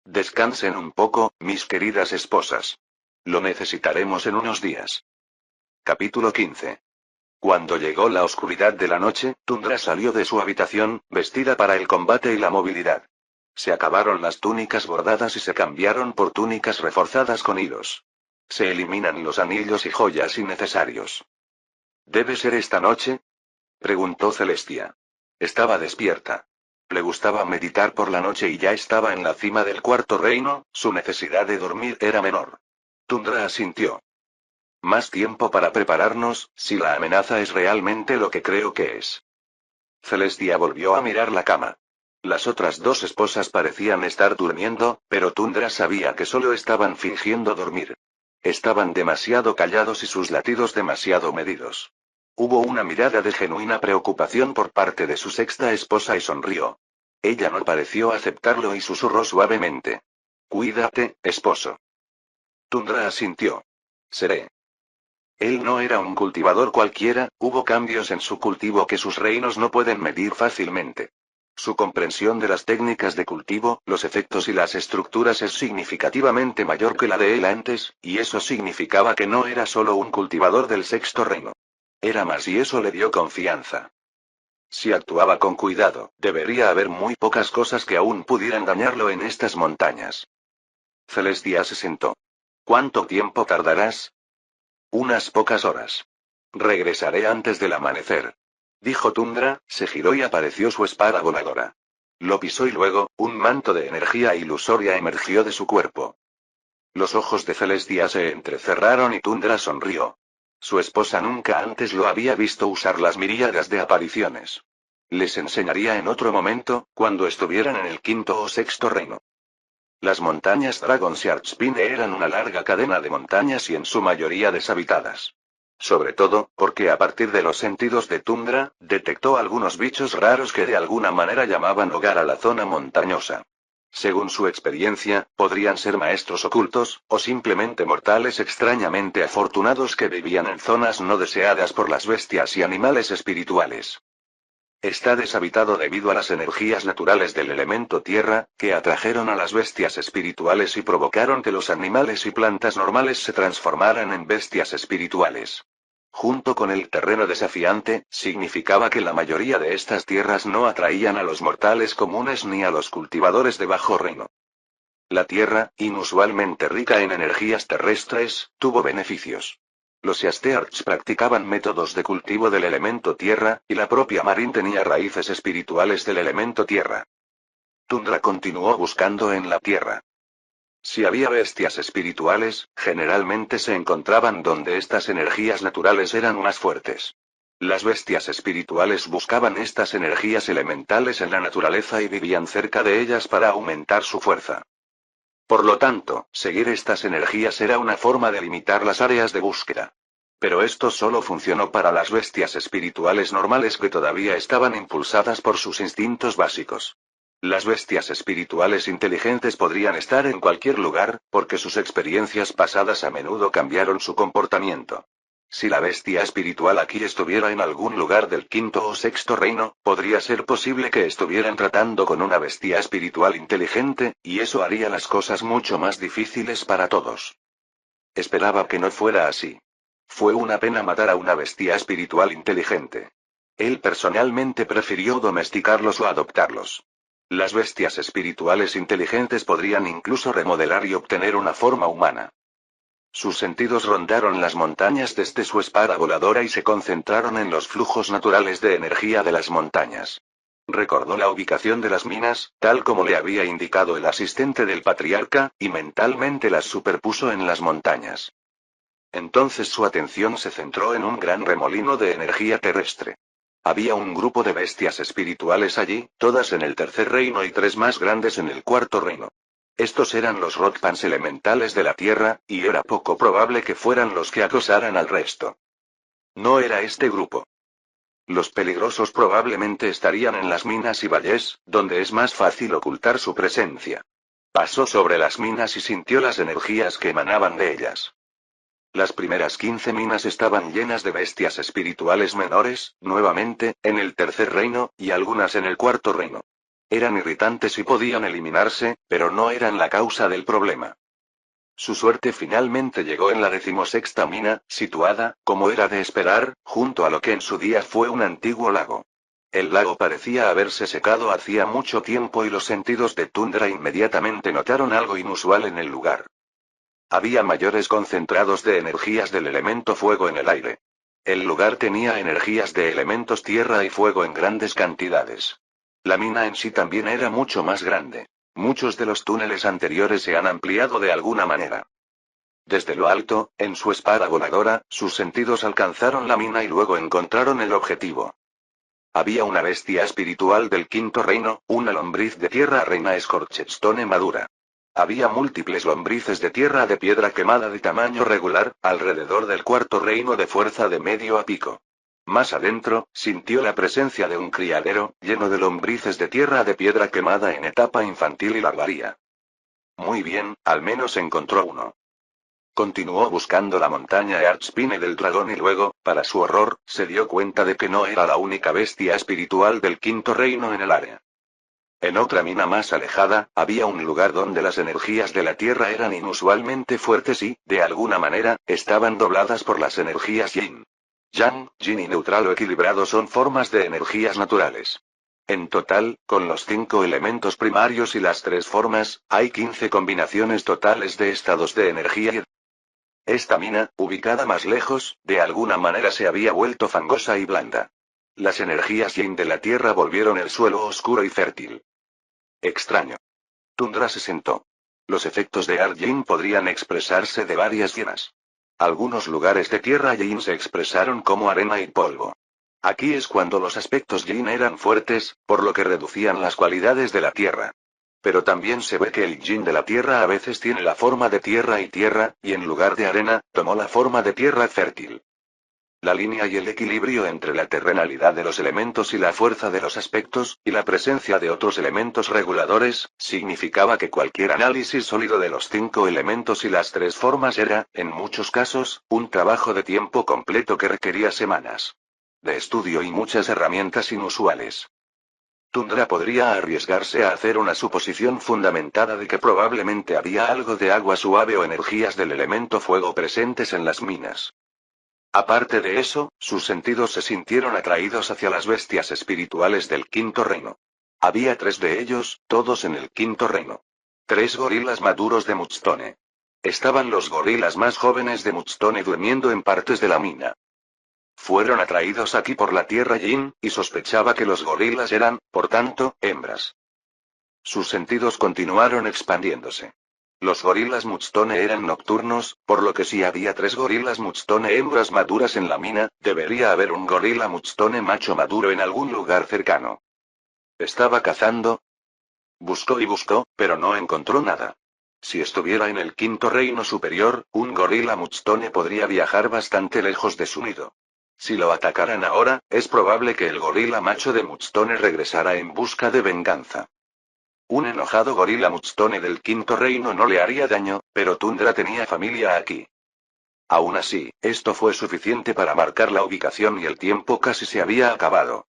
Descansen un poco, mis queridas esposas. Lo necesitaremos en unos días. Capítulo 15. Cuando llegó la oscuridad de la noche, Tundra salió de su habitación, vestida para el combate y la movilidad. Se acabaron las túnicas bordadas y se cambiaron por túnicas reforzadas con hilos. Se eliminan los anillos y joyas innecesarios. ¿Debe ser esta noche? Preguntó Celestia. Estaba despierta. Le gustaba meditar por la noche y ya estaba en la cima del cuarto reino, su necesidad de dormir era menor. Tundra asintió. Más tiempo para prepararnos, si la amenaza es realmente lo que creo que es. Celestia volvió a mirar la cama. Las otras dos esposas parecían estar durmiendo, pero Tundra sabía que solo estaban fingiendo dormir. Estaban demasiado callados y sus latidos demasiado medidos. Hubo una mirada de genuina preocupación por parte de su sexta esposa y sonrió. Ella no pareció aceptarlo y susurró suavemente. Cuídate, esposo. Tundra asintió. Seré. Él no era un cultivador cualquiera, hubo cambios en su cultivo que sus reinos no pueden medir fácilmente. Su comprensión de las técnicas de cultivo, los efectos y las estructuras es significativamente mayor que la de él antes, y eso significaba que no era solo un cultivador del sexto reino. Era más y eso le dio confianza. Si actuaba con cuidado, debería haber muy pocas cosas que aún pudieran dañarlo en estas montañas. Celestia se sentó. ¿Cuánto tiempo tardarás? Unas pocas horas. Regresaré antes del amanecer. Dijo Tundra, se giró y apareció su espada voladora. Lo pisó y luego, un manto de energía ilusoria emergió de su cuerpo. Los ojos de Celestia se entrecerraron y Tundra sonrió. Su esposa nunca antes lo había visto usar las miríadas de apariciones. Les enseñaría en otro momento, cuando estuvieran en el quinto o sexto reino. Las montañas Dragon's Archpine eran una larga cadena de montañas y en su mayoría deshabitadas. Sobre todo, porque a partir de los sentidos de Tundra, detectó algunos bichos raros que de alguna manera llamaban hogar a la zona montañosa. Según su experiencia, podrían ser maestros ocultos, o simplemente mortales extrañamente afortunados que vivían en zonas no deseadas por las bestias y animales espirituales. Está deshabitado debido a las energías naturales del elemento tierra, que atrajeron a las bestias espirituales y provocaron que los animales y plantas normales se transformaran en bestias espirituales. Junto con el terreno desafiante, significaba que la mayoría de estas tierras no atraían a los mortales comunes ni a los cultivadores de bajo reino. La tierra, inusualmente rica en energías terrestres, tuvo beneficios. Los Yastearch practicaban métodos de cultivo del elemento tierra, y la propia Marin tenía raíces espirituales del elemento tierra. Tundra continuó buscando en la tierra. Si había bestias espirituales, generalmente se encontraban donde estas energías naturales eran más fuertes. Las bestias espirituales buscaban estas energías elementales en la naturaleza y vivían cerca de ellas para aumentar su fuerza. Por lo tanto, seguir estas energías era una forma de limitar las áreas de búsqueda. Pero esto solo funcionó para las bestias espirituales normales que todavía estaban impulsadas por sus instintos básicos. Las bestias espirituales inteligentes podrían estar en cualquier lugar, porque sus experiencias pasadas a menudo cambiaron su comportamiento. Si la bestia espiritual aquí estuviera en algún lugar del quinto o sexto reino, podría ser posible que estuvieran tratando con una bestia espiritual inteligente, y eso haría las cosas mucho más difíciles para todos. Esperaba que no fuera así. Fue una pena matar a una bestia espiritual inteligente. Él personalmente prefirió domesticarlos o adoptarlos. Las bestias espirituales inteligentes podrían incluso remodelar y obtener una forma humana. Sus sentidos rondaron las montañas desde su espada voladora y se concentraron en los flujos naturales de energía de las montañas. Recordó la ubicación de las minas, tal como le había indicado el asistente del patriarca, y mentalmente las superpuso en las montañas. Entonces su atención se centró en un gran remolino de energía terrestre. Había un grupo de bestias espirituales allí, todas en el tercer reino y 3 más grandes en el cuarto reino. Estos eran los Rodpans elementales de la Tierra, y era poco probable que fueran los que acosaran al resto. No era este grupo. Los peligrosos probablemente estarían en las minas y valles, donde es más fácil ocultar su presencia. Pasó sobre las minas y sintió las energías que emanaban de ellas. Las primeras 15 minas estaban llenas de bestias espirituales menores, nuevamente, en el tercer reino, y algunas en el cuarto reino. Eran irritantes y podían eliminarse, pero no eran la causa del problema. Su suerte finalmente llegó en la 16ª mina, situada, como era de esperar, junto a lo que en su día fue un antiguo lago. El lago parecía haberse secado hacía mucho tiempo y los sentidos de Tundra inmediatamente notaron algo inusual en el lugar. Había mayores concentrados de energías del elemento fuego en el aire. El lugar tenía energías de elementos tierra y fuego en grandes cantidades. La mina en sí también era mucho más grande. Muchos de los túneles anteriores se han ampliado de alguna manera. Desde lo alto, en su espada voladora, sus sentidos alcanzaron la mina y luego encontraron el objetivo. Había una bestia espiritual del quinto reino, una lombriz de tierra reina Scorchstone madura. Había múltiples lombrices de tierra de piedra quemada de tamaño regular, alrededor del cuarto reino de fuerza de medio a pico. Más adentro, sintió la presencia de un criadero, lleno de lombrices de tierra de piedra quemada en etapa infantil y larvaría. Muy bien, al menos encontró uno. Continuó buscando la montaña Earthspine del dragón y luego, para su horror, se dio cuenta de que no era la única bestia espiritual del quinto reino en el área. En otra mina más alejada, había un lugar donde las energías de la Tierra eran inusualmente fuertes y, de alguna manera, estaban dobladas por las energías Yin. Yang, Yin y neutral o equilibrado son formas de energías naturales. En total, con los 5 elementos primarios y las 3 formas, hay 15 combinaciones totales de estados de energía. Esta mina, ubicada más lejos, de alguna manera se había vuelto fangosa y blanda. Las energías Yin de la Tierra volvieron el suelo oscuro y fértil. Extraño. Tundra se sentó. Los efectos de Yin podrían expresarse de varias llenas. Algunos lugares de tierra Yin se expresaron como arena y polvo. Aquí es cuando los aspectos Yin eran fuertes, por lo que reducían las cualidades de la tierra. Pero también se ve que el Yin de la tierra a veces tiene la forma de tierra, y en lugar de arena, tomó la forma de tierra fértil. La línea y el equilibrio entre la terrenalidad de los elementos y la fuerza de los aspectos, y la presencia de otros elementos reguladores, significaba que cualquier análisis sólido de los 5 elementos y las 3 formas era, en muchos casos, un trabajo de tiempo completo que requería semanas de estudio y muchas herramientas inusuales. Tundra podría arriesgarse a hacer una suposición fundamentada de que probablemente había algo de agua suave o energías del elemento fuego presentes en las minas. Aparte de eso, sus sentidos se sintieron atraídos hacia las bestias espirituales del quinto reino. Había 3 de ellos, todos en el quinto reino. 3 gorilas maduros de Mudstone. Estaban los gorilas más jóvenes de Mudstone durmiendo en partes de la mina. Fueron atraídos aquí por la tierra Yin, y sospechaba que los gorilas eran, por tanto, hembras. Sus sentidos continuaron expandiéndose. Los gorilas Mudstone eran nocturnos, por lo que si había 3 gorilas Mudstone hembras maduras en la mina, debería haber un gorila Mudstone macho maduro en algún lugar cercano. ¿Estaba cazando? Buscó y buscó, pero no encontró nada. Si estuviera en el quinto reino superior, un gorila Mudstone podría viajar bastante lejos de su nido. Si lo atacaran ahora, es probable que el gorila macho de Mudstone regresara en busca de venganza. Un enojado gorila Mudstone del quinto reino no le haría daño, pero Tundra tenía familia aquí. Aún así, esto fue suficiente para marcar la ubicación y el tiempo casi se había acabado.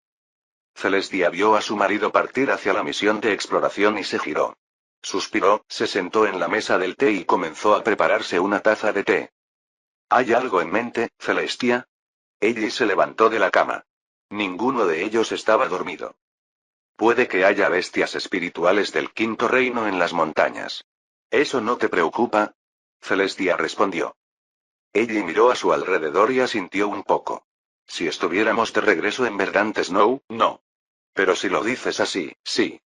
Celestia vio a su marido partir hacia la misión de exploración y se giró. Suspiró, se sentó en la mesa del té y comenzó a prepararse una taza de té. ¿Hay algo en mente, Celestia? Ella se levantó de la cama. Ninguno de ellos estaba dormido. Puede que haya bestias espirituales del quinto reino en las montañas. ¿Eso no te preocupa? Celestia respondió. Ella miró a su alrededor y asintió un poco. Si estuviéramos de regreso en Verdant Snow, no. Pero si lo dices así, sí.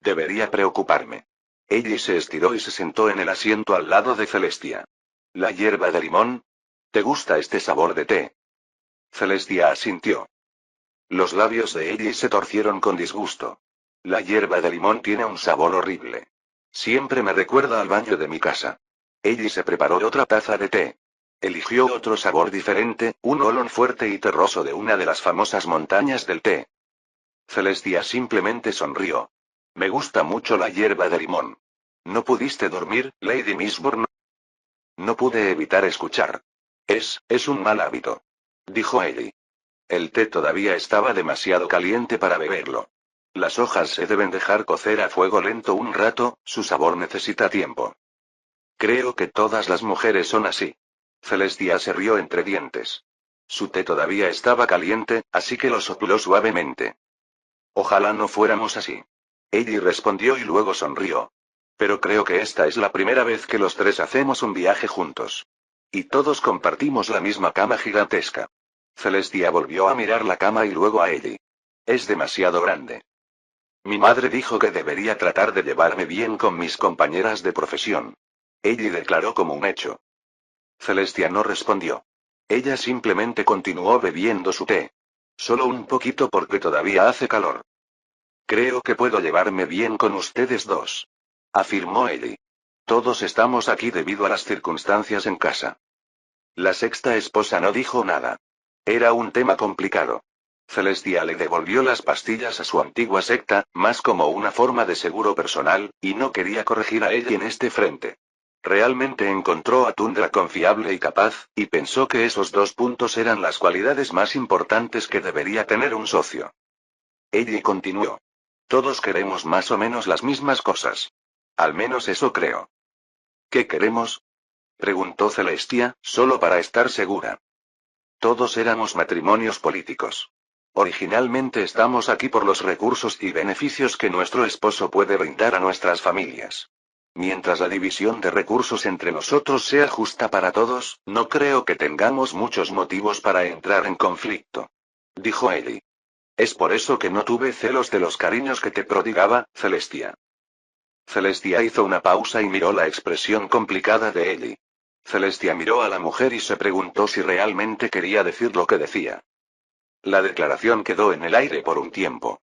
Debería preocuparme. Ella se estiró y se sentó en el asiento al lado de Celestia. ¿La hierba de limón? ¿Te gusta este sabor de té? Celestia asintió. Los labios de ella se torcieron con disgusto. La hierba de limón tiene un sabor horrible. Siempre me recuerda al baño de mi casa. Ellie se preparó otra taza de té. Eligió otro sabor diferente, un olor fuerte y terroso de una de las famosas montañas del té. Celestia simplemente sonrió. Me gusta mucho la hierba de limón. ¿No pudiste dormir, Lady Mistborn? No pude evitar escuchar. Es un mal hábito. Dijo Ellie. El té todavía estaba demasiado caliente para beberlo. Las hojas se deben dejar cocer a fuego lento un rato, su sabor necesita tiempo. Creo que todas las mujeres son así. Celestia se rió entre dientes. Su té todavía estaba caliente, así que lo sopló suavemente. Ojalá no fuéramos así. Ellie respondió y luego sonrió. Pero creo que esta es la primera vez que los tres hacemos un viaje juntos. Y todos compartimos la misma cama gigantesca. Celestia volvió a mirar la cama y luego a Ellie. Es demasiado grande. Mi madre dijo que debería tratar de llevarme bien con mis compañeras de profesión. Ellie declaró como un hecho. Celestia no respondió. Ella simplemente continuó bebiendo su té. Solo un poquito porque todavía hace calor. Creo que puedo llevarme bien con ustedes dos. Afirmó Ellie. Todos estamos aquí debido a las circunstancias en casa. La sexta esposa no dijo nada. Era un tema complicado. Celestia le devolvió las pastillas a su antigua secta, más como una forma de seguro personal, y no quería corregir a ella en este frente. Realmente encontró a Tundra confiable y capaz, y pensó que esos dos puntos eran las cualidades más importantes que debería tener un socio. Ellie continuó. Todos queremos más o menos las mismas cosas. Al menos eso creo. ¿Qué queremos? Preguntó Celestia, solo para estar segura. Todos éramos matrimonios políticos. Originalmente estamos aquí por los recursos y beneficios que nuestro esposo puede brindar a nuestras familias. Mientras la división de recursos entre nosotros sea justa para todos, no creo que tengamos muchos motivos para entrar en conflicto. Dijo Ellie. Es por eso que no tuve celos de los cariños que te prodigaba, Celestia. Celestia hizo una pausa y miró la expresión complicada de Ellie. Celestia miró a la mujer y se preguntó si realmente quería decir lo que decía. La declaración quedó en el aire por un tiempo.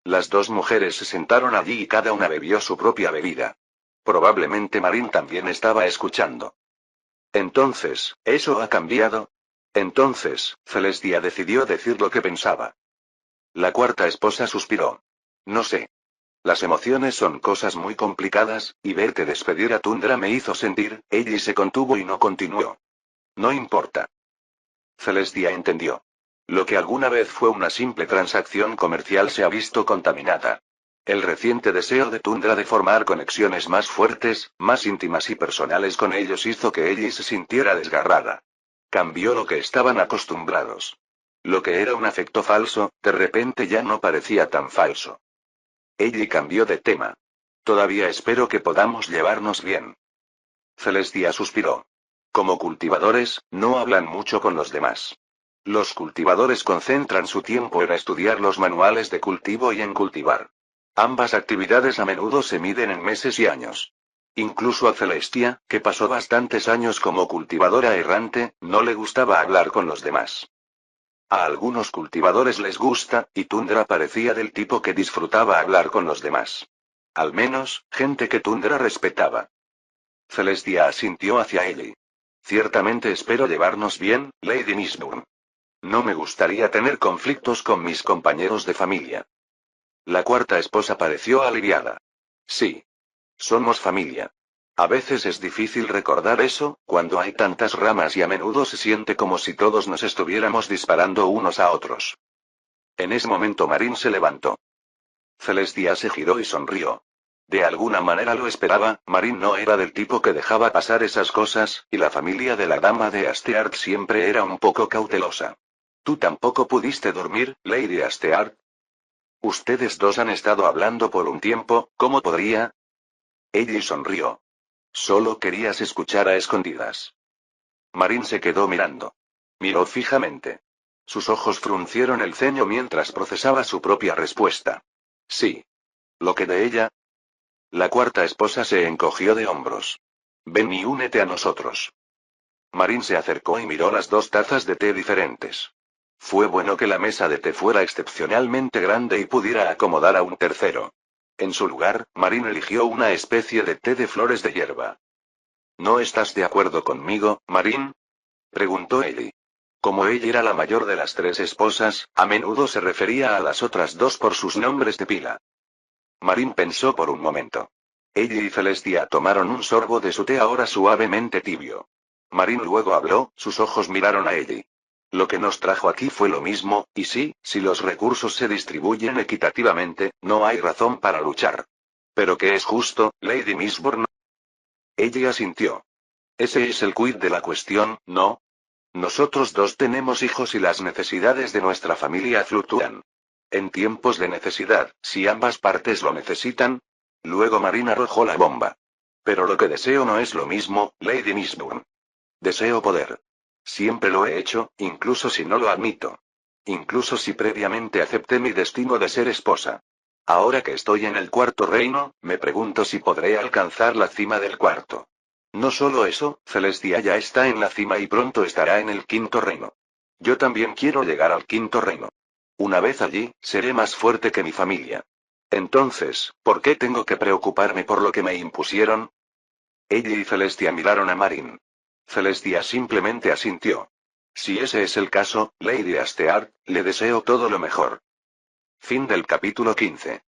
Las dos mujeres se sentaron allí y cada una bebió su propia bebida. Probablemente Marín también estaba escuchando. Entonces, ¿eso ha cambiado? Entonces, Celestia decidió decir lo que pensaba. La cuarta esposa suspiró. No sé. Las emociones son cosas muy complicadas, y verte despedir a Tundra me hizo sentir, ella se contuvo y no continuó. No importa. Celestia entendió. Lo que alguna vez fue una simple transacción comercial se ha visto contaminada. El reciente deseo de Tundra de formar conexiones más fuertes, más íntimas y personales con ellos hizo que ella se sintiera desgarrada. Cambió lo que estaban acostumbrados. Lo que era un afecto falso, de repente ya no parecía tan falso. Ellie cambió de tema. Todavía espero que podamos llevarnos bien. Celestia suspiró. Como cultivadores, no hablan mucho con los demás. Los cultivadores concentran su tiempo en estudiar los manuales de cultivo y en cultivar. Ambas actividades a menudo se miden en meses y años. Incluso a Celestia, que pasó bastantes años como cultivadora errante, no le gustaba hablar con los demás. A algunos cultivadores les gusta, y Tundra parecía del tipo que disfrutaba hablar con los demás. Al menos, gente que Tundra respetaba. Celestia asintió hacia Ellie. Ciertamente espero llevarnos bien, Lady Mistborn. No me gustaría tener conflictos con mis compañeros de familia. La cuarta esposa pareció aliviada. Sí. Somos familia. A veces es difícil recordar eso, cuando hay tantas ramas y a menudo se siente como si todos nos estuviéramos disparando unos a otros. En ese momento Marín se levantó. Celestia se giró y sonrió. De alguna manera lo esperaba, Marín no era del tipo que dejaba pasar esas cosas, y la familia de la dama de Asteart siempre era un poco cautelosa. ¿Tú tampoco pudiste dormir, Lady Asteart? Ustedes dos han estado hablando por un tiempo, ¿cómo podría? Ellie sonrió. Solo querías escuchar a escondidas. Marín se quedó mirando. Miró fijamente. Sus ojos fruncieron el ceño mientras procesaba su propia respuesta. Sí. ¿Lo que de ella? La cuarta esposa se encogió de hombros. Ven y únete a nosotros. Marín se acercó y miró las dos tazas de té diferentes. Fue bueno que la mesa de té fuera excepcionalmente grande y pudiera acomodar a un tercero. En su lugar, Marin eligió una especie de té de flores de hierba. ¿No estás de acuerdo conmigo, Marin? Preguntó Ellie. Como ella era la mayor de las tres esposas, a menudo se refería a las otras dos por sus nombres de pila. Marin pensó por un momento. Ella y Celestia tomaron un sorbo de su té ahora suavemente tibio. Marin luego habló, sus ojos miraron a Ellie. Lo que nos trajo aquí fue lo mismo, y sí, si los recursos se distribuyen equitativamente, no hay razón para luchar. ¿Pero qué es justo, Lady Mistborn? Ella asintió. Ese es el quid de la cuestión, ¿no? Nosotros dos tenemos hijos y las necesidades de nuestra familia fluctúan. En tiempos de necesidad, si ambas partes lo necesitan. Luego Marin arrojó la bomba. Pero lo que deseo no es lo mismo, Lady Mistborn. Deseo poder. Siempre lo he hecho, incluso si no lo admito. Incluso si previamente acepté mi destino de ser esposa. Ahora que estoy en el cuarto reino, me pregunto si podré alcanzar la cima del cuarto. No solo eso, Celestia ya está en la cima y pronto estará en el quinto reino. Yo también quiero llegar al quinto reino. Una vez allí, seré más fuerte que mi familia. Entonces, ¿por qué tengo que preocuparme por lo que me impusieron? Ella y Celestia miraron a Marin. Celestia simplemente asintió. Si ese es el caso, Lady Asteart, le deseo todo lo mejor. Fin del capítulo 15.